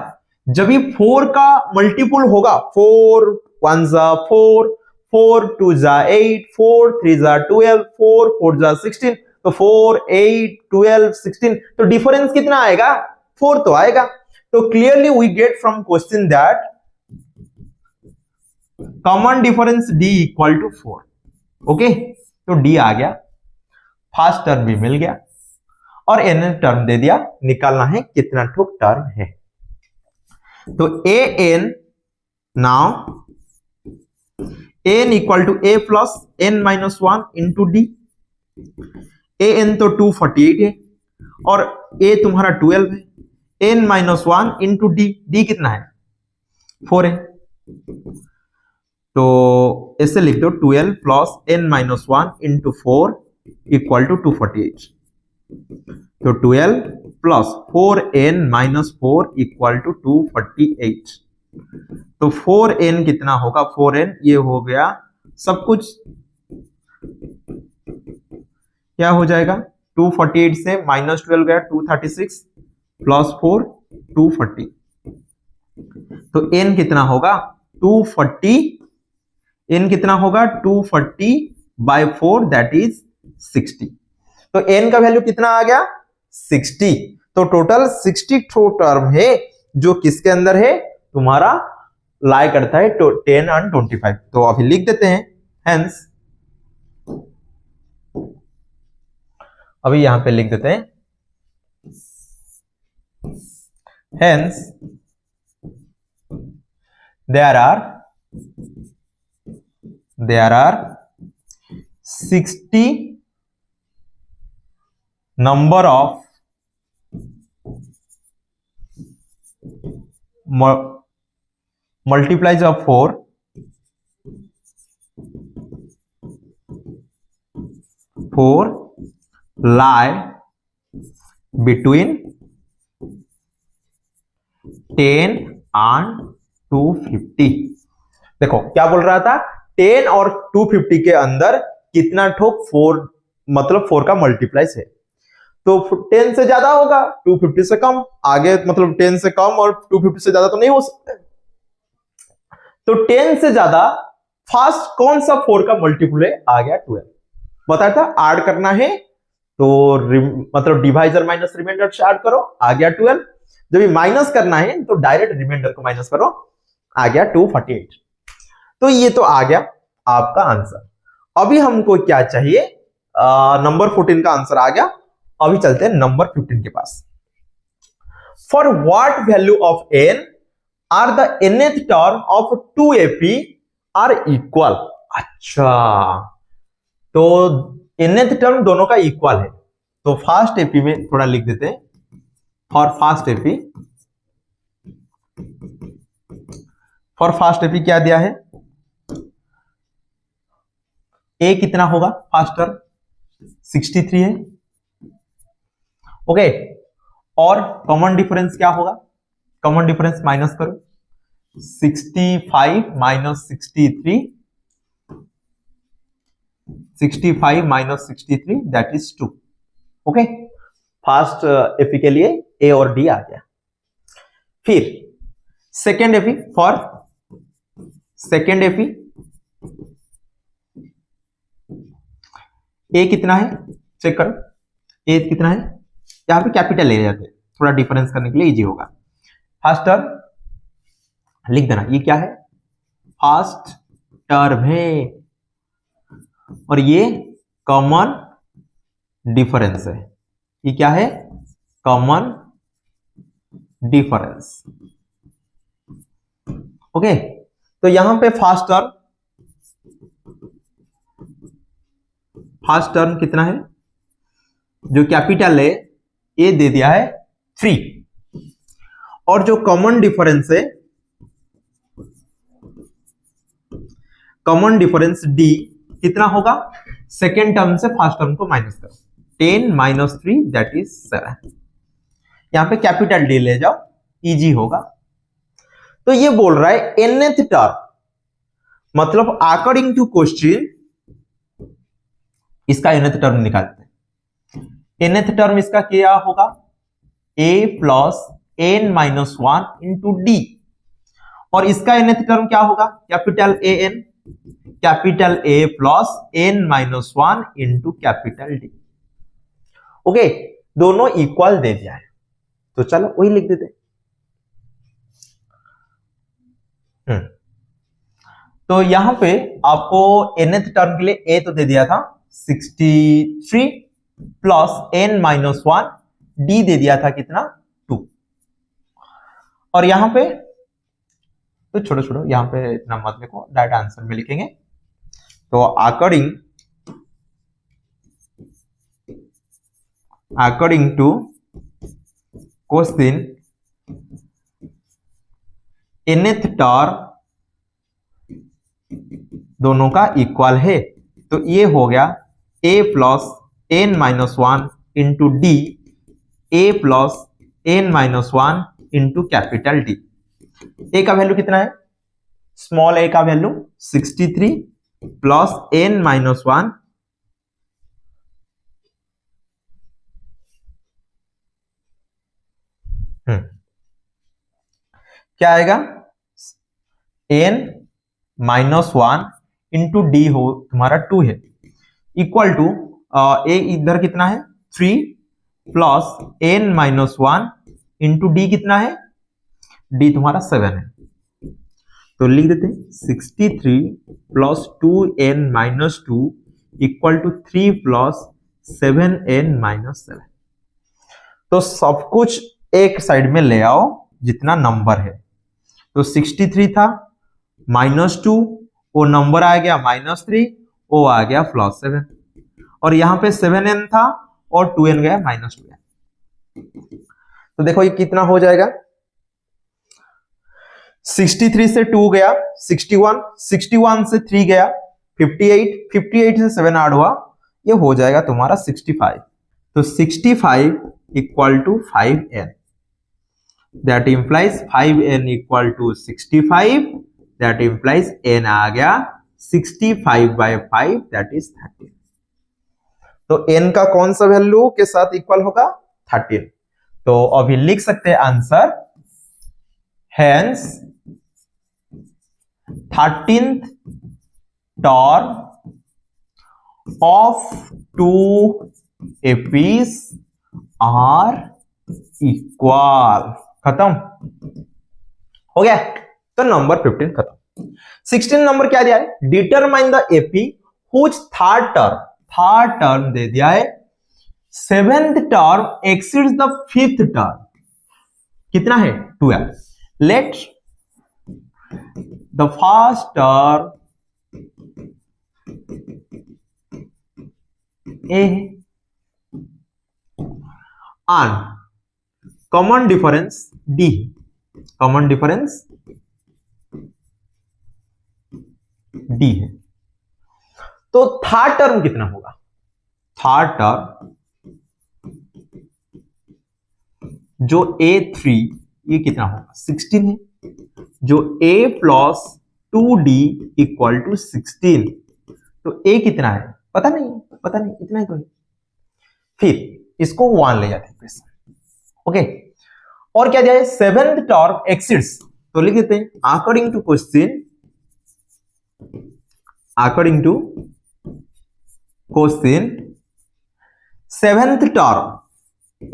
जब भी 4 का मल्टीपुल होगा, 4 1 जा 4, 4 2 जा 8, 4 3 जा 12, 4 4 जा 16, तो 4 8 12 16, तो डिफरेंस कितना आएगा? 4 तो आएगा। तो clearly we get from question that common difference d equal to 4। ओके, तो d आ गया, फर्स्ट टर्म भी मिल गया और n टर्म दे दिया, निकालना है कितना ठोक टर्म है। तो an now an equal to a plus n minus 1 into D. an तो 248 है और a तुम्हारा 12 है, n minus 1 into D, D कितना है? 4 है, तो ऐसे लिख दो 12 plus n minus 1 into 4 equal to 248। तो 12 plus 4n minus 4 equal to 248। तो 4n कितना होगा? 4n ये हो गया सब कुछ, क्या हो जाएगा? 248 से माइनस 12 गया 236 प्लस 4 240। तो n कितना होगा? 240। n कितना होगा? 240 बाय 4 दैट इज 60। तो n का वैल्यू कितना आ गया? 60। तो टोटल 62 टर्म है जो किसके अंदर है? तुम्हारा लाई करता है 10 और 25। तो अभी लिख देते हैं, हेंस अभी यहां पे लिख देते हैं, hence there are 60 number of multiplies of 4 lie between 10 and 250। देखो क्या बोल रहा था? 10 और 250 के अंदर कितना ठोक 4, मतलब 4 का मल्टीप्लाइज है। तो 10 से ज्यादा होगा, 250 से कम, आगे मतलब 10 से कम और 250 से ज्यादा तो नहीं हो सकता। तो 10 से ज्यादा फर्स्ट कौन सा 4 का मल्टीपल है? आ गया 12। बताया था ऐड करना है तो मतलब डिवाइजर माइनस रिमाइंडर से ऐड करो, आ गया 12। जब माइनस करना है तो डायरेक्ट रिमाइंडर को माइनस करो, आ गया 248। तो ये तो आ गया आपका आंसर। अभी हमको क्या चाहिए? नंबर 14 का आंसर आ गया। अभी चलते हैं नंबर 15 के पास। For what value of n are the nth term of 2ap are equal. अच्छा, तो nth टर्म दोनों का इक्वल है, तो फर्स्ट एपी में थोड़ा लिख देते हैं। फॉर फर्स्ट एपी क्या दिया है? a कितना होगा? फर्स्ट टर्म 63 है। ओके, और कॉमन डिफरेंस क्या होगा? कॉमन डिफरेंस माइनस करो, 65 minus 63, 65 minus 63 that is 2। Okay, first AP के लिए ए और डी आ गया। फिर second AP, for second AP a कितना है? चेक करो, ए कितना है? यहां पे कैपिटल ले जाते हैं, थोड़ा डिफरेंस करने के लिए इजी होगा। फर्स्ट टर्म लिख देना, ये क्या है? फर्स्ट टर्म है और ये कॉमन डिफरेंस है। ये क्या है? Common difference. ओके, तो यहां पे फर्स्ट टर्म कितना है? जो कैपिटल है ए दे दिया है 3, और जो कॉमन डिफरेंस है, कॉमन डिफरेंस डी कितना होगा? सेकेंड टर्म से फर्स्ट टर्म को माइनस करो, 10 माइनस 3 दैट इज 7। यहां पे कैपिटल डी ले जाओ, इजी होगा। तो ये बोल रहा है nth टर्म, मतलब अकॉर्डिंग टू क्वेश्चन इसका nth टर्म निकालते हैं। nth टर्म इसका क्या होगा? a plus n minus one into D, और इसका nth टर्म क्या होगा, capital A N, capital A plus n minus one into capital D. Okay, दोनों इक्वल दे दिया है, तो चलो वही लिख देते। तो यहां पे आपको nth टर्म के लिए a तो दे दिया था 63 plus n minus one, d दे दिया था कितना 2, और यहां पे तो छोड़ो छोड़ो, यहां पे इतना मत लिखो, डायरेक्ट आंसर में लिखेंगे। तो according to question nth term दोनों का इक्वल है, तो ये हो गया a plus n minus one into d, A plus n minus one into capital d. A का वैल्यू कितना है, स्मॉल ए का value 63 plus n minus one क्या आएगा, n minus one into d हो तुम्हारा 2 है, इक्वल टू ए इधर कितना है 3 plus n minus one into D कितना है, डी तुम्हारा 7 है, तो लिख देते हैं 63 plus 2n minus 2 equal to 3 plus 7n minus 7। तो सब कुछ एक साइड में ले आओ जितना नंबर है, तो 63 था माइनस 2, वो नंबर आ गया माइनस 3, वो आ गया प्लस 7, और यहां पे 7n था और 2n गया माइनस 2n। तो देखो ये कितना हो जाएगा, 63 से 2 गया 61, 61 से 3 गया 58, 58 से 7 ऐड हुआ, ये हो जाएगा तुम्हारा 65। तो 65 equal to 5n, that implies 5n equal to 65, that implies n आ गया 65 बाय 5, दैट इज 13। तो n का कौन सा वैल्यू के साथ इक्वल होगा 13, तो अभी लिख सकते हैं answer, hence 13th term of two APs are equal। खत्म हो गया, तो नंबर 15 खत्म। 16 नंबर क्या दिया है, determine the AP whose third term दे दिया है 7th term exceeds the 5th term, कितना है 12। Let the first term A and common difference D, common difference D है, तो थर्ड टर्म कितना होगा, थर्ड टर्म जो A3 ये कितना होगा 16 है, जो A plus 2D equal to 16, तो A कितना है पता नहीं इतना ही तो है, फिर इसको 1 ले जाते हैं। ओके, और क्या दिया है 7th टर्म एक्सीड्स, तो लिख देते हैं according to question 7th term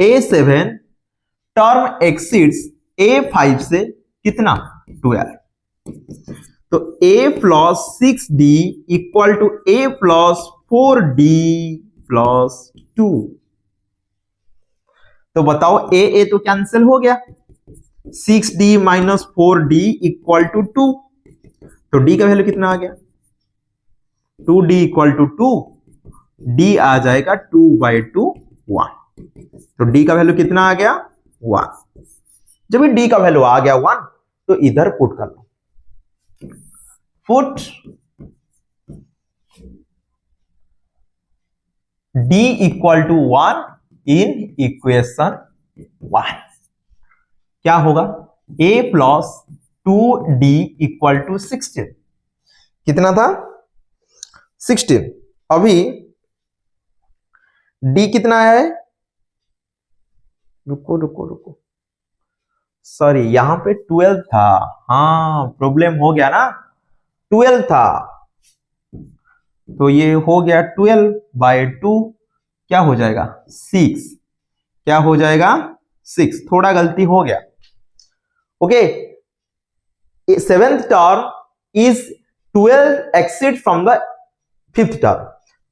A7 term exceeds A5 से कितना 12, तो A plus 6D equal to A plus 4D plus 2, तो बताओ ए तो कैंसिल हो गया, 6D minus 4D equal to 2, तो D का वैल्यू कितना आ गया 2D इक्वल टू 2, D आ जाएगा 2 बाई 2 1, तो D का वैल्यू कितना आ गया 1। जब भी D का वैल्यू आ गया 1 तो इधर पुट कर लो, put D equal to 1 in equation 1, क्या होगा A plus 2D equal to 16, कितना था 16, अभी D कितना है, रुको सॉरी यहां पे 12 था, हाँ प्रॉब्लम हो गया ना, 12 था तो ये हो गया 12/2, क्या हो जाएगा 6, क्या हो जाएगा 6, थोड़ा गलती हो गया। Okay, seventh term is 12 exceed from the fifth term.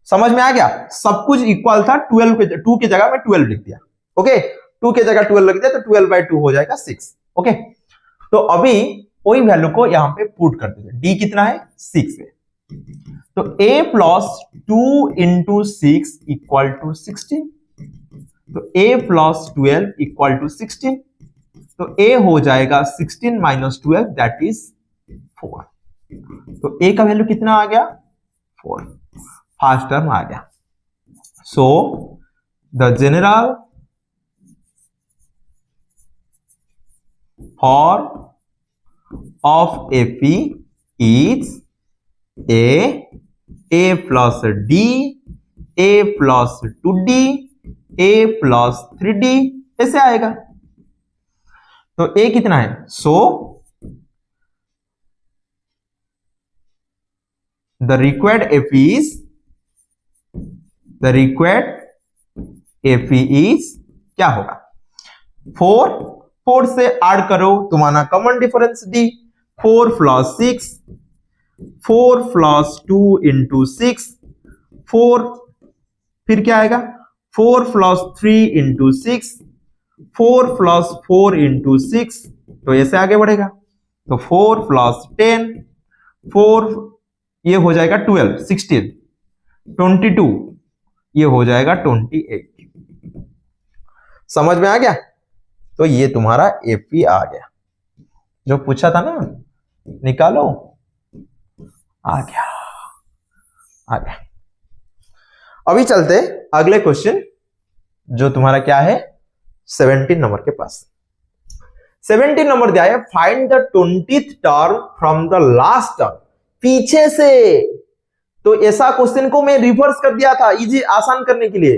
समझ में आ गया, सब कुछ इक्वल था, 12 के 2 की जगह में 12 लिख दिया। ओके, 2 की जगह 12 लिख दिया तो 12/2 हो जाएगा 6। ओके, तो अभी वही वैल्यू को यहां पे पुट कर दीजिए। डी कितना है 6 है, तो a plus 2 into 6 equal to 16, तो a प्लस 12 इक्वल टू 16, तो a हो जाएगा 16 माइनस 12 दैट इज 4। तो a का वैल्यू कितना आ गया 4, फर्स्ट टर्म आ गया। So the general for of AP is a plus d, a plus 2d, a plus 3d, ऐसे आएगा। तो a कितना है, so the required AP is क्या होगा 4, 4 से ऐड करो तुम्हारा common difference d, 4 plus 6, 4 plus 2 into 6, 4 फिर क्या आएगा 4 प्लस 3 इंटू 6, 4 प्लस 4 इंटू 6, तो ऐसे आगे बढ़ेगा। तो 4 प्लस 10, 4 ये हो जाएगा 12, 16, 22 ये हो जाएगा 28। समझ में आ गया, तो ये तुम्हारा AP आ गया, जो पूछा था ना निकालो, आ गया, आ गया। अभी चलते अगले क्वेश्चन, जो तुम्हारा क्या है 17 नंबर के पास। 17 नंबर दिया है, find the 20th term from the last term, पीछे से। तो ऐसा क्वेश्चन को मैं रिवर्स कर दिया था इजी आसान करने के लिए।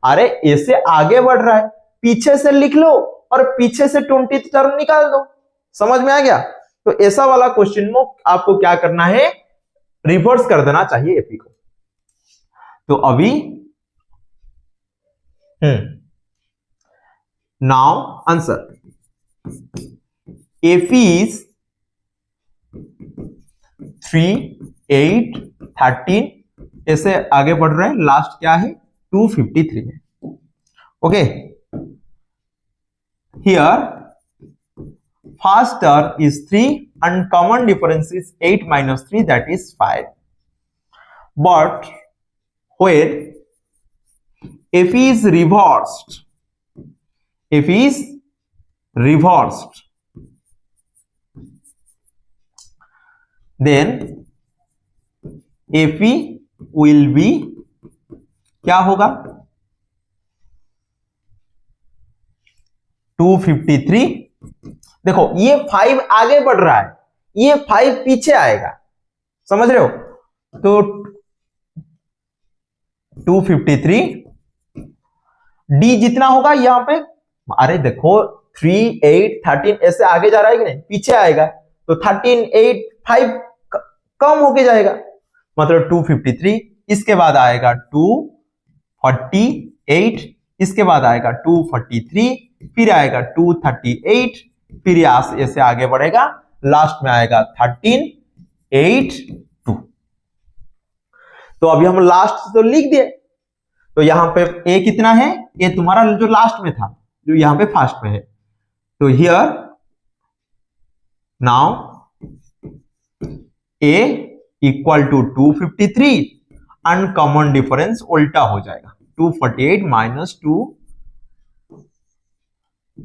अरे ऐसे आगे बढ़ रहा है, पीछे से लिख लो और पीछे से 20th टर्म निकाल दो। समझ में आ गया, तो ऐसा वाला क्वेश्चन में आपको क्या करना है, रिवर्स कर देना चाहिए AP को। तो अभी नाउ आंसर AP इज 3, 8, 13, ऐसे आगे बढ़ रहे हैं, लास्ट क्या है 253 है। Okay, here first term is 3 and common difference is 8 minus 3 that is 5, but when AP is reversed, then AP will be क्या होगा 253। देखो ये 5 आगे बढ़ रहा है, ये 5 पीछे आएगा, समझ रहे हो, तो 253 डी जितना होगा यहां पे, अरे देखो 3, 8, 13 ऐसे आगे जा रहा है कि नहीं, पीछे आएगा, तो 13, 8, 5 कम होके जाएगा, मतलब 253, इसके बाद आएगा 248, इसके बाद आएगा 243, फिर आएगा 238, फिर ऐसे आगे बढ़ेगा, लास्ट में आएगा 1382। तो अभी हम लास्ट तो लिख दिए, तो यहां पे ए कितना है, ये तुम्हारा जो लास्ट में था, जो यहां पे फर्स्ट में है, तो here now A equal to 253 and common difference उल्टा हो जाएगा, 248 माइनस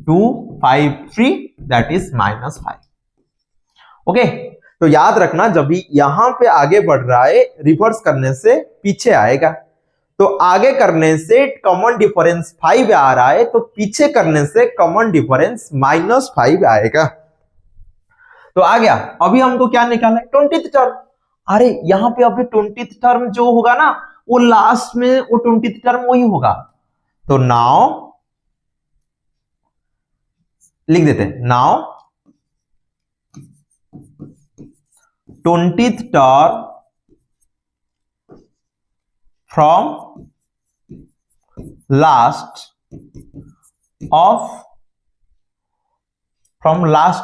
253 दैट इज -5। ओके, तो याद रखना जब भी यहां पे आगे बढ़ रहा है, रिवर्स करने से पीछे आएगा, तो आगे करने से कॉमन डिफरेंस 5 आ रहा है, तो पीछे करने से कॉमन डिफरेंस -5 आएगा। तो आ गया, अभी हमको क्या निकालना है 20th टर्म। अरे यहां पे अभी 20th टर्म जो होगा ना, वो लास्ट में वो 20th टर्म वही होगा। तो नाउ लिख देते हैं now 20th term from last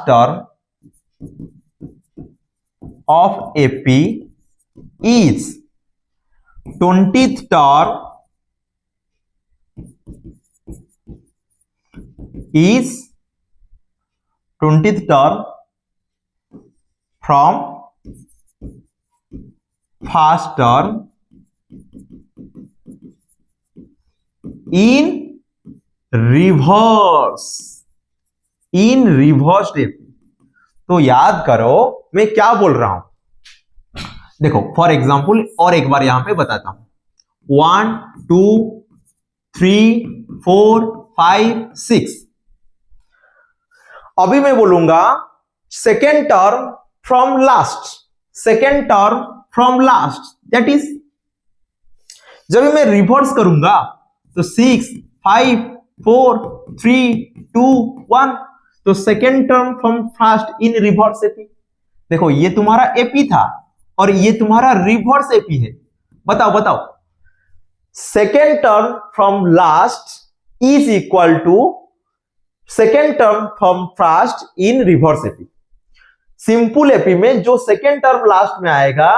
term of AP is 20th term is 20th term from first term in reverse AP। तो याद करो मैं क्या बोल रहा हूं, देखो फॉर एग्जांपल और एक बार यहां पे बताता हूं 1 2 3 4 5 6। अभी मैं बोलूंगा second term from last that is, जब मैं रिवर्स करूंगा तो 6 5 4 3 2 1, तो second term from first in reverse AP. देखो ये तुम्हारा एपी था और ये तुम्हारा रिवर्स एपी है। बताओ second term from last is equal to second term from first in reverse AP. Simple AP में जो सेकेंड टर्म लास्ट में आएगा,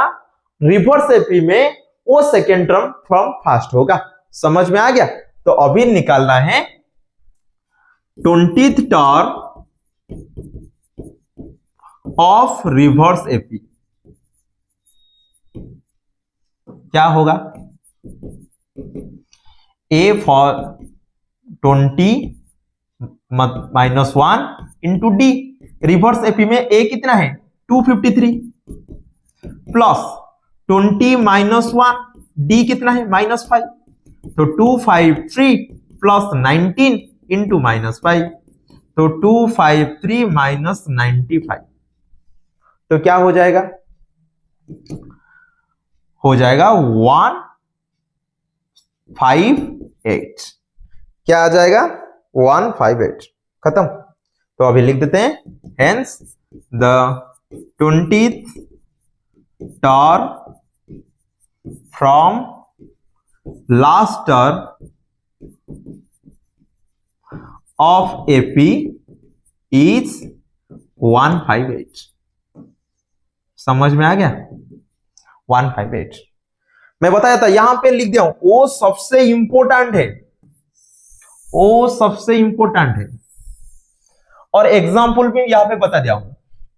रिवर्स एपी में वो सेकेंड टर्म फ्रॉम फर्स्ट होगा। समझ में आ गया? तो अभी निकालना है 20th term of reverse AP. क्या होगा? A for 20 -1 into D. Reverse AP में A कितना है 253 प्लस 20 -1 डी कितना है -5, तो 253 प्लस 19 इंटू -5, तो 253 माइनस 95, तो क्या हो जाएगा? हो जाएगा 158। क्या आ जाएगा? 158। खत्म। तो अभी लिख देते हैं hence the 20th term from last term of AP is 158। समझ में आ गया? 158 मैं बताया था, यहां पे लिख दिया हूं वो सबसे इंपॉर्टेंट है, और एग्जाम्पल भी यहां पे बता दिया हूं।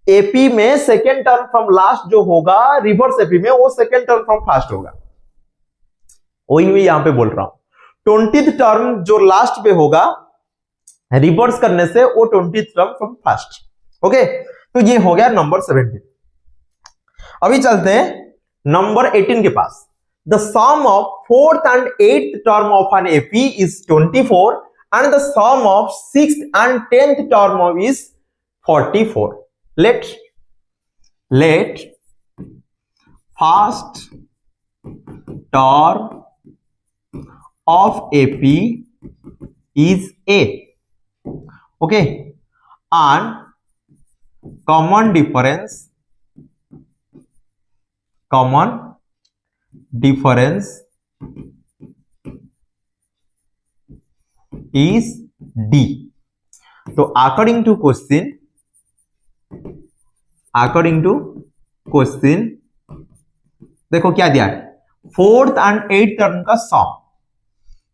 एपी में सेकेंड टर्म फ्रॉम लास्ट जो होगा, रिवर्स एपी में वो सेकेंड टर्म फ्रॉम फर्स्ट होगा। वही मैं यहां पे बोल रहा हूं 20th टर्म जो लास्ट पे होगा, रिवर्स करने से वो 20th term from first. Okay, तो ये हो गया नंबर 17। अभी चलते हैं नंबर 18 के पास। The sum of 4th and 8th term of an AP is 24 and the sum of 6th and 10th term of is 44. Let first term of AP is A. Okay, and common difference is D. तो according to question देखो क्या दिया है, 4th and 8th term का सम।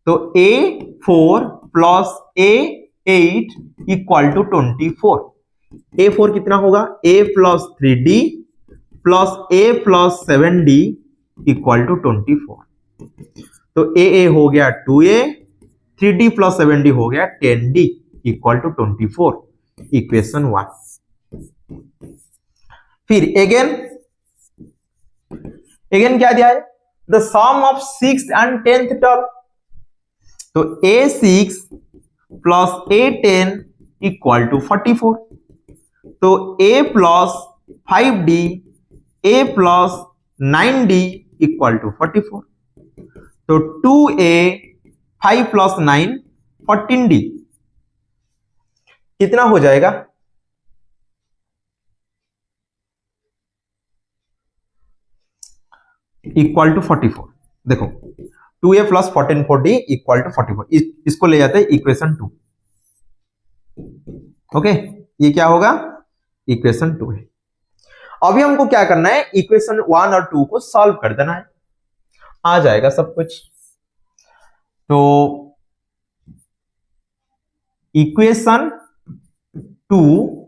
तो A4 plus A8 equal to 24। A4 कितना होगा? A plus 3D plus A plus 7D equal to 24। तो A हो गया 2A, 3D प्लस 7D हो गया 10D इक्वल टू 24, इक्वेशन 1। फिर अगेन क्या दिया है? The sum of 6th and 10th टर्म। तो A6 plus A10 equal to 44। तो A plus 5D A plus 9D equal to 44। तो 2A 5 प्लस 9 14D। कितना हो जाएगा? Equal to 44। देखो 2a प्लस 1440 इक्वल टू 44। इसको ले जाते हैं इक्वेशन 2। ओके, ये क्या होगा? इक्वेशन 2 है। अभी हमको क्या करना है? इक्वेशन 1 और 2 को सॉल्व कर देना है, आ जाएगा सब कुछ। तो इक्वेशन 2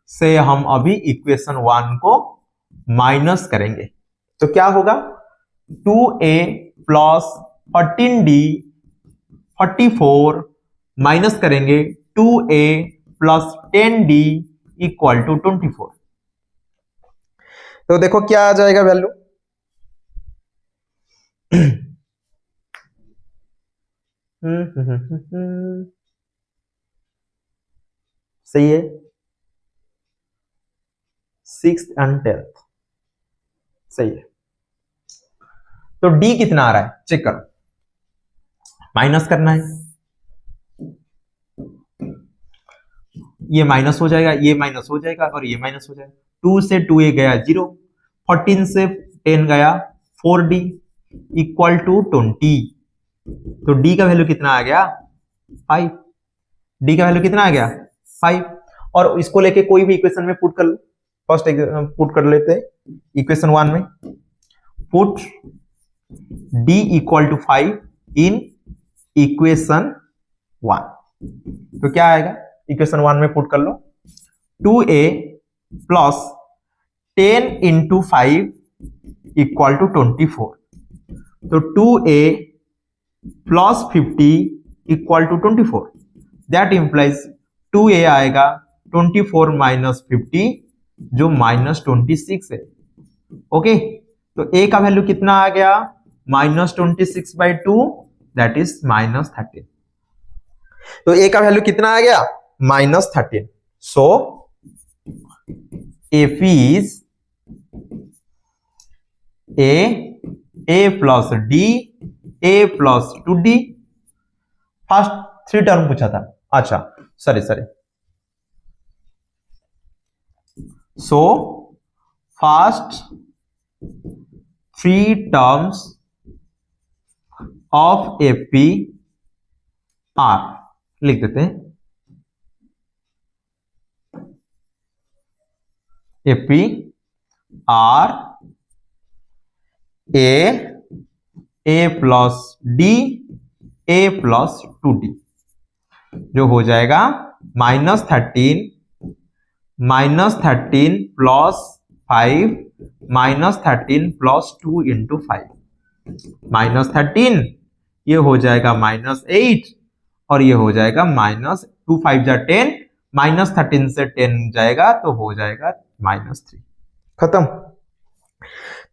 से हम अभी इक्वेशन 1 को माइनस करेंगे, तो क्या होगा? 2a प्लस 14d 44 माइनस करेंगे 2a plus 10d equal to 24। तो देखो क्या आ जाएगा वैल्यू? सही है, 6th एंड 10th सही है। तो d कितना आ रहा है चेक करो, माइनस करना है, ये माइनस हो जाएगा, ये माइनस हो जाएगा और ये माइनस हो जाएगा। 2 से 2a गया 0, 14 से 10 गया 4d इक्वल टू 20। तो d का वैल्यू कितना आ गया? 5। d का वैल्यू कितना आ गया? 5। और इसको लेके कोई भी इक्वेशन में पुट कर लो। फर्स्ट पुट कर लेते हैं इक्वेशन 1 में, put d equal to 5 in equation 1। तो क्या आएगा? इक्वेशन 1 में पुट कर लो, 2a plus 10 into 5 equal to 24। तो 2a plus 50 equal to 24। That implies 2a आएगा 24 माइनस 50 जो माइनस 26 है। ओके, तो a का वैल्यू कितना आ गया? Minus 26/2 that is minus 13। तो a का वैल्यू कितना आ गया? Minus 13। So f is a plus d a plus 2d। First 3 term पूछा था, अच्छा sorry. So first 3 terms of AP are लिख देते हैं, AP are A plus D A plus 2d जो हो जाएगा -13 प्लस 5 -13 प्लस 2 इंटू 5 -13 ये हो जाएगा -8 और ये हो जाएगा -2 5 जा 10 -13 से 10 जाएगा तो हो जाएगा -3। खत्म।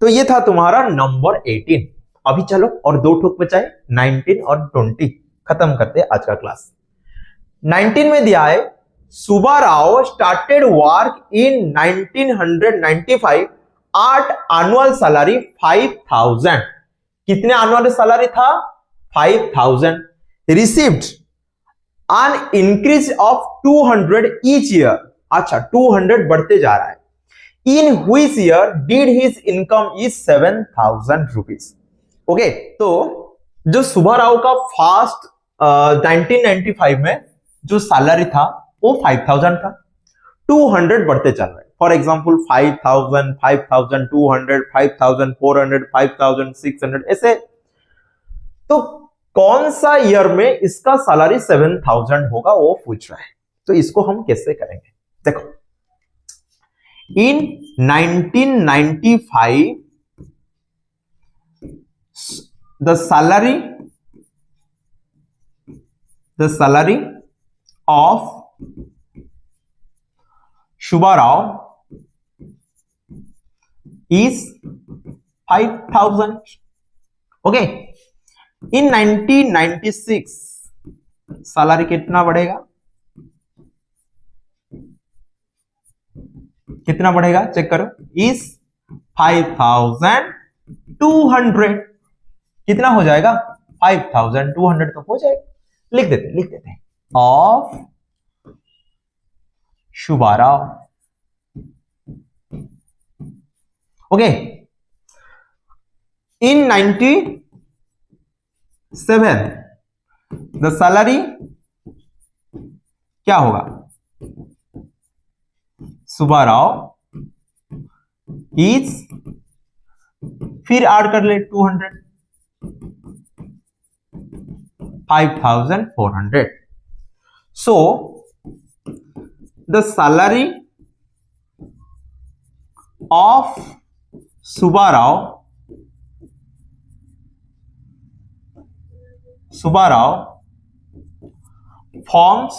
तो ये था तुम्हारा नंबर 18। अभी चलो और 2 ठोक बचाए, 19 और 20। खत्म करते हैं आज का क्लास। 19 में दिया है Subbarao started work in 1995 at annual salary 5000। कितने एनुअल सैलरी था? 5000। Received an increase of 200 each year। अच्छा 200 बढ़ते जा रहा है। In which year did his income is 7000 rupees। Okay, तो जो सुब्बाराव का फर्स्ट 1995 में जो सैलरी था वो 5000 था। 200 बढ़ते चल रहे हैं। फॉर एग्जाम्पल 5000 5200 5400 5600 ऐसे। तो कौन सा ईयर में इसका सैलरी 7000 होगा वो पूछ रहा है। तो इसको हम कैसे करेंगे? देखो, इन 1995 the salary of Subbarao is 5000। Okay, in 1996 salary कितना बढ़ेगा? कितना बढ़ेगा चेक करो। इस 5200 कितना हो जाएगा? 5200 तो हो जाएगा। लिख देते of Subbarao. Okay, in 97 the salary क्या होगा? सुब्बाराव इज, फिर ऐड कर ले 200, 5400। So the salary of Subbarao forms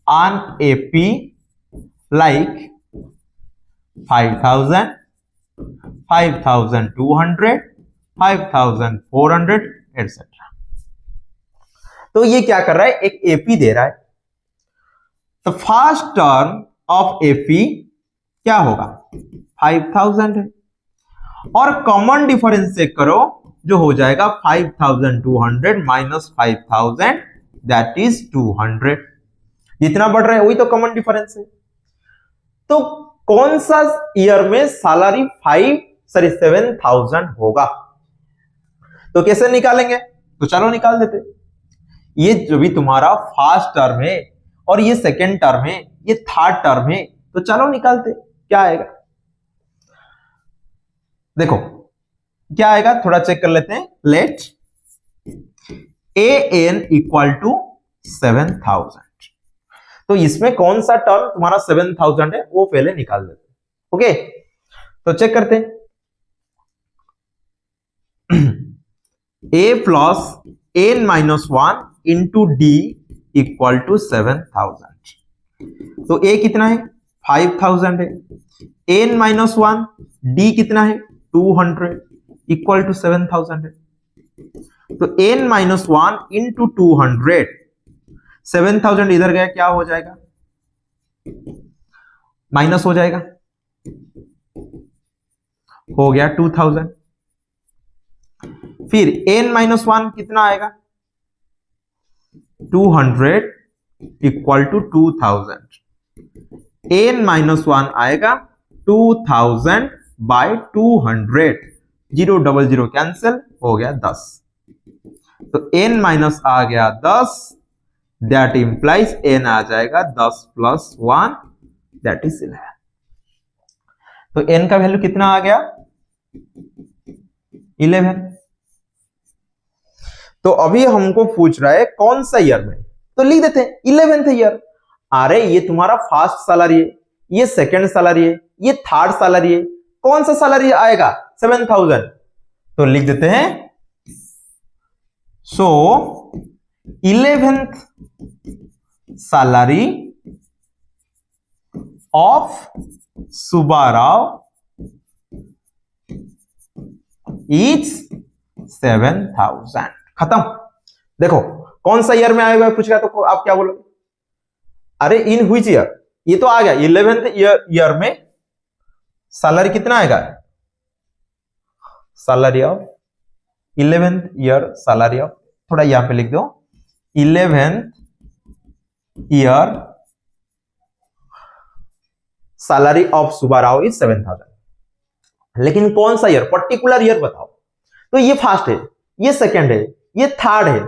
an AP like 5000, 5200, 5400 etc. तो ये क्या कर रहा है? एक एपी दे रहा है। तो फर्स्ट टर्म ऑफ एपी क्या होगा? 5000 है, और कॉमन डिफरेंस चेक करो, जो हो जाएगा 5200 माइनस 5000 दैट इज 200। जितना बढ़ रहा है वही तो कॉमन डिफरेंस है। तो कौन सा ईयर में सैलरी 7000 होगा? तो कैसे निकालेंगे? तो चलो निकाल देते। ये जो भी तुम्हारा फर्स्ट टर्म है और ये सेकेंड टर्म है, ये थर्ड टर्म है, तो चलो निकालते। क्या आएगा देखो, क्या आएगा थोड़ा चेक कर लेते हैं। Let an equal to 7000। तो इसमें कौन सा टर्म तुम्हारा 7000 है वो पहले निकाल देते हैं। ओके, तो चेक करते हैं। a plus n minus 1 into D equal to 7000। तो a कितना है? 5000 है। n माइनस 1 d कितना है? 200 इक्वल टू 7000 है। तो n माइनस 1 इंटू 200, 7000 इधर गया, क्या हो जाएगा? माइनस हो जाएगा, हो गया 2000। फिर n माइनस 1 कितना आएगा? 200 इक्वल टू 2000। n माइनस 1 आएगा 2000 बाय 200, 000 कैंसिल, हो गया 10। तो n माइनस आ गया 10, दैट इंप्लाइज n आ जाएगा 10 प्लस 1 दैट इज 11। तो n का वैल्यू कितना आ गया? 11। तो अभी हमको पूछ रहा है कौन सा ईयर में, तो लिख देते हैं 11th ईयर। अरे ये तुम्हारा फर्स्ट सैलरी है, ये सेकंड सैलरी है, ये थर्ड सैलरी है, कौन सा सैलरी आएगा? 7000। तो लिख देते हैं, सो 11th salary of Subbarao is 7000। खत्म। देखो कौन सा ईयर में आएगा पूछेगा तो आप क्या बोलोगे? अरे इन व्हिच ईयर, ये तो आ गया 11th ईयर में सैलरी कितना आएगा? Salary of 11th year, salary of, थोड़ा यहां पे लिख दो, 11th year salary of Subbarao is 7000। लेकिन कौन सा ईयर, पर्टिकुलर ईयर बताओ। तो ये फर्स्ट है, ये सेकंड है, ये थर्ड है,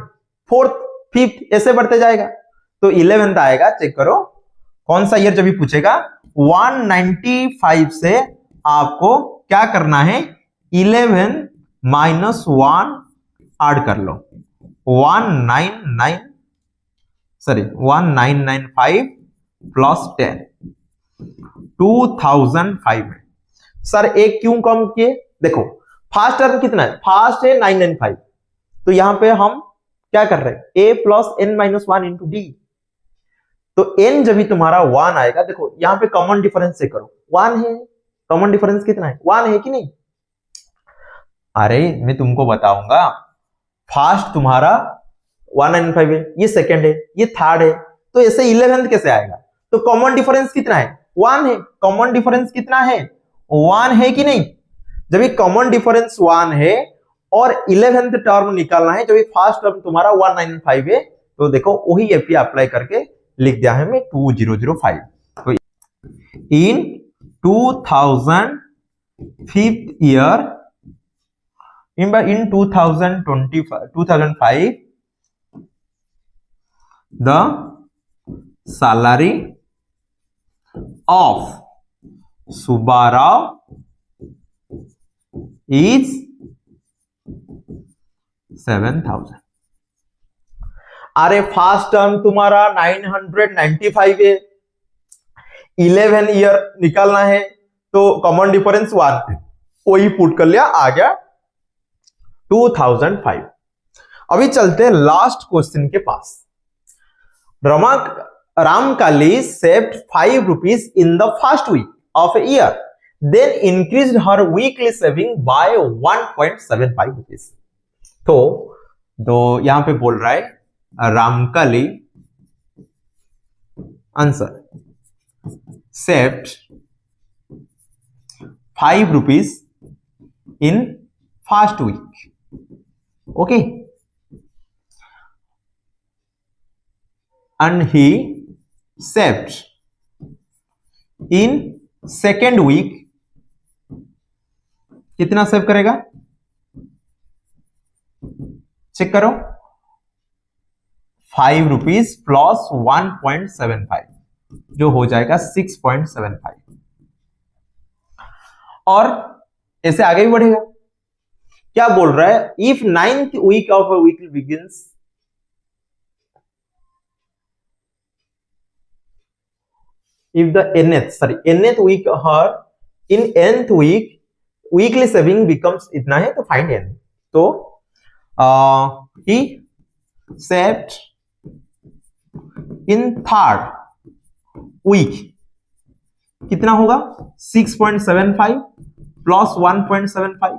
फोर्थ, फिफ्थ, ऐसे बढ़ते जाएगा। तो 11th आएगा, चेक करो कौन सा ईयर जब भी पूछेगा। 195 से आपको क्या करना है? 11 माइनस 1 ऐड कर लो, 1995 प्लस 10, 2005 है। सर एक क्यों कम किए? देखो फर्स्ट टर्म कितना है? फर्स्ट है 995, तो यहां पे हम क्या कर रहे हैं? a plus n minus 1 into D. तो n जब भी तुम्हारा 1 आएगा, देखो यहां पे कॉमन डिफरेंस से करो, 1 है, कॉमन डिफरेंस कितना है? 1 है कि नहीं? अरे मैं तुमको बताऊंगा, फर्स्ट तुम्हारा 195 है, ये सेकंड है, ये थर्ड है, तो ऐसे 11th कैसे आएगा? तो कॉमन डिफरेंस कितना है? 1 है। कॉमन डिफरेंस कितना है? 1 है कि नहीं? जब ये कॉमन डिफरेंस 1 है और 11th टर्म निकालना है, जब ये फर्स्ट टर्म तुम्हारा 195 है, तो देखो वही एपी अप्लाई करके लिख दिया है मैं 2005। तो इन 2005 year in 2005 the salary of Subbarao is 7,000। अरे फर्स्ट टर्म तुम्हारा 995 है, 11 ईयर निकालना है तो कॉमन डिफरेंस 1, वही पुट कर लिया, आ गया 2005। अभी चलते हैं लास्ट क्वेश्चन के पास। Ramkali saved 5 rupees in the first week of a year, then increased her weekly saving by 1.75 rupees। तो यहां पे बोल रहा है Ramkali answer saved 5 rupees in first week, okay, and he saved in second week कितना save करेगा, check करो, 5 rupees plus 1.75 जो हो जाएगा 6.75। और ऐसे आगे भी बढ़ेगा। क्या बोल रहा है, if 9th week of a week begins, if the nth week her in nth week weekly saving becomes इतना है तो फाइंड n। तो he saved in third week कितना होगा 6.75 प्लस 1.75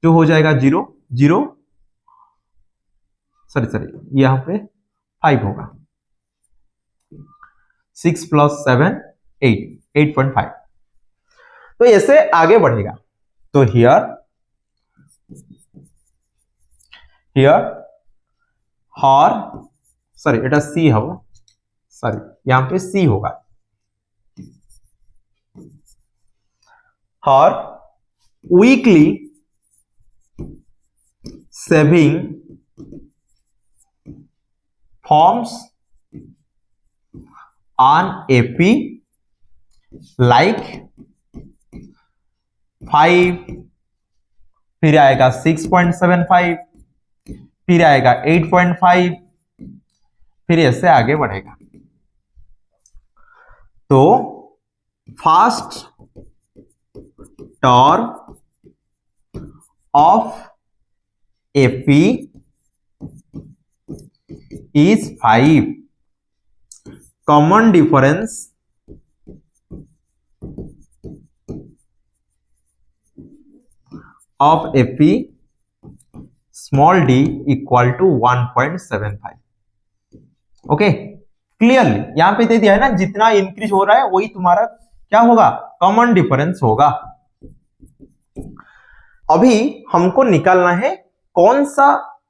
जो हो जाएगा 0 0 सॉरी यहां पे 5 होगा, 6 प्लस 7 8 8.5। तो ऐसे आगे बढ़ेगा। तो हियर हर सॉरी एटा सी होगा, सॉरी यहां पे सी होगा, her weekly saving forms on AP like 5, फिर आएगा 6.75, फिर आएगा 8.5, फिर ऐसे आगे बढ़ेगा। तो first term of AP is 5, common difference of AP small d equal to 1.75। Okay, clearly यहां पे दे दिया है ना, जितना इंक्रीज हो रहा है वही तुम्हारा क्या होगा, कॉमन डिफरेंस होगा। अभी हमको निकालना है कौन सा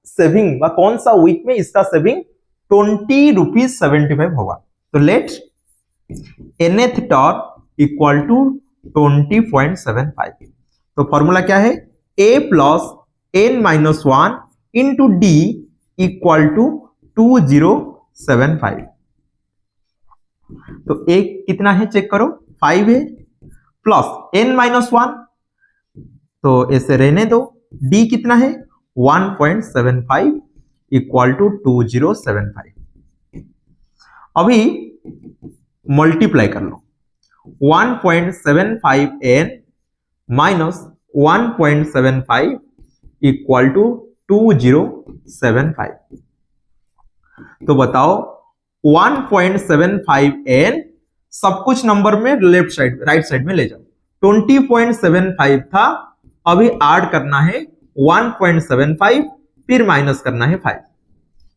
सेविंग व कौन सा वीक में इसका सेविंग 20 रुपीज 75 होगा। तो let nth term equal to 20.75। तो फॉर्मूला क्या है, a plus n minus 1 into D equal to 2075। तो a कितना है चेक करो, 5 है, प्लस n माइनस 1 तो ऐसे रहने दो, d कितना है 1.75 इक्वल टू 2075। अभी मल्टीप्लाई कर लो, 1.75n माइनस 1.75 इक्वल टू 2075। तो बताओ 1.75n सब कुछ नंबर में लेफ्ट साइड राइट साइड में ले जाओ, 20.75 था, अभी ऐड करना है 1.75 फिर माइनस करना है 5।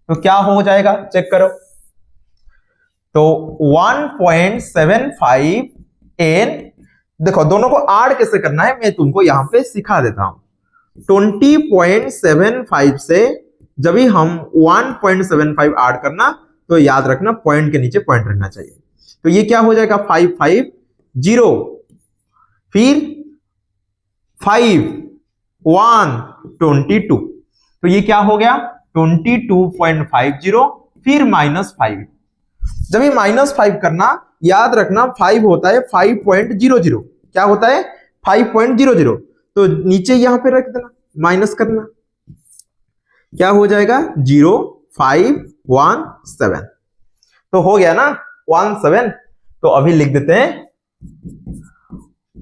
तो क्या हो जाएगा चेक करो, तो 1.75n, देखो दोनों को ऐड कैसे करना है मैं तुमको यहां पे सिखा देता हूं। 20.75 से जब भी हम 1.75 ऐड करना तो याद रखना पॉइंट के नीचे पॉइंट रहना चाहिए। तो ये क्या हो जाएगा 550, फिर 5 1 22, तो ये क्या हो गया 22.50, फिर -5। जब ये -5 करना याद रखना 5 होता है 5.00, क्या होता है 5.00, तो नीचे यहां पे रख देना, माइनस करना, क्या हो जाएगा 0517। तो हो गया ना 17। तो अभी लिख देते हैं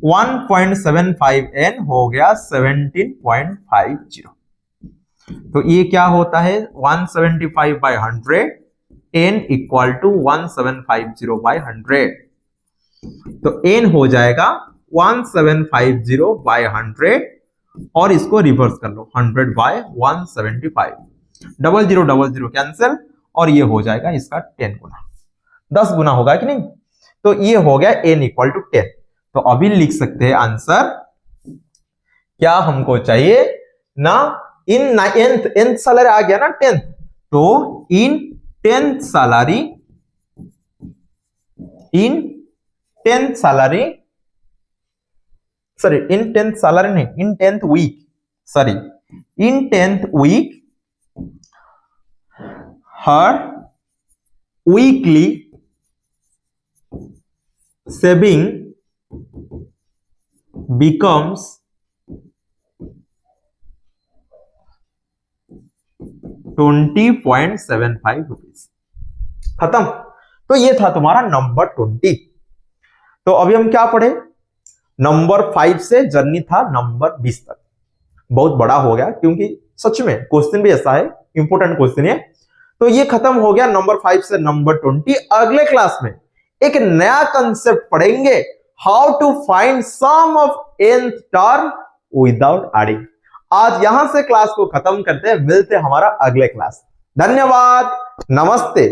1.75n हो गया 17.50। तो ये क्या होता है 175/100, n इक्वल टू 1750/100। तो n हो जाएगा 1750/100 और इसको रिवर्स कर लो 100/175, 0000 कैंसिल और ये हो जाएगा इसका 10 गुना, 10 गुना होगा कि नहीं। तो ये हो गया n इक्वल टू 10। तो अभी लिख सकते हैं आंसर, क्या हमको चाहिए ना, इन nth सैलरी आ गया ना 10th, तो in 10th salary, in 10th salary, sorry in 10th salary नहीं, in 10th week, sorry in 10th week हर वीकली सेविंग becomes 20.75 रुपीज। खत्म। तो ये था तुम्हारा नंबर 20। तो अभी हम क्या पढ़े, नंबर 5 से जर्नी था नंबर 20 तक। बहुत बड़ा हो गया क्योंकि सच में क्वेश्चन भी ऐसा है, इंपॉर्टेंट क्वेश्चन है। तो ये खत्म हो गया नंबर 5 से नंबर 20। अगले क्लास में एक नया कंसेप्ट पढ़ेंगे, how to find sum of nth term without adding. आज यहां से क्लास को खत्म करते हैं, मिलते हैं हमारा अगले क्लास। धन्यवाद, नमस्ते।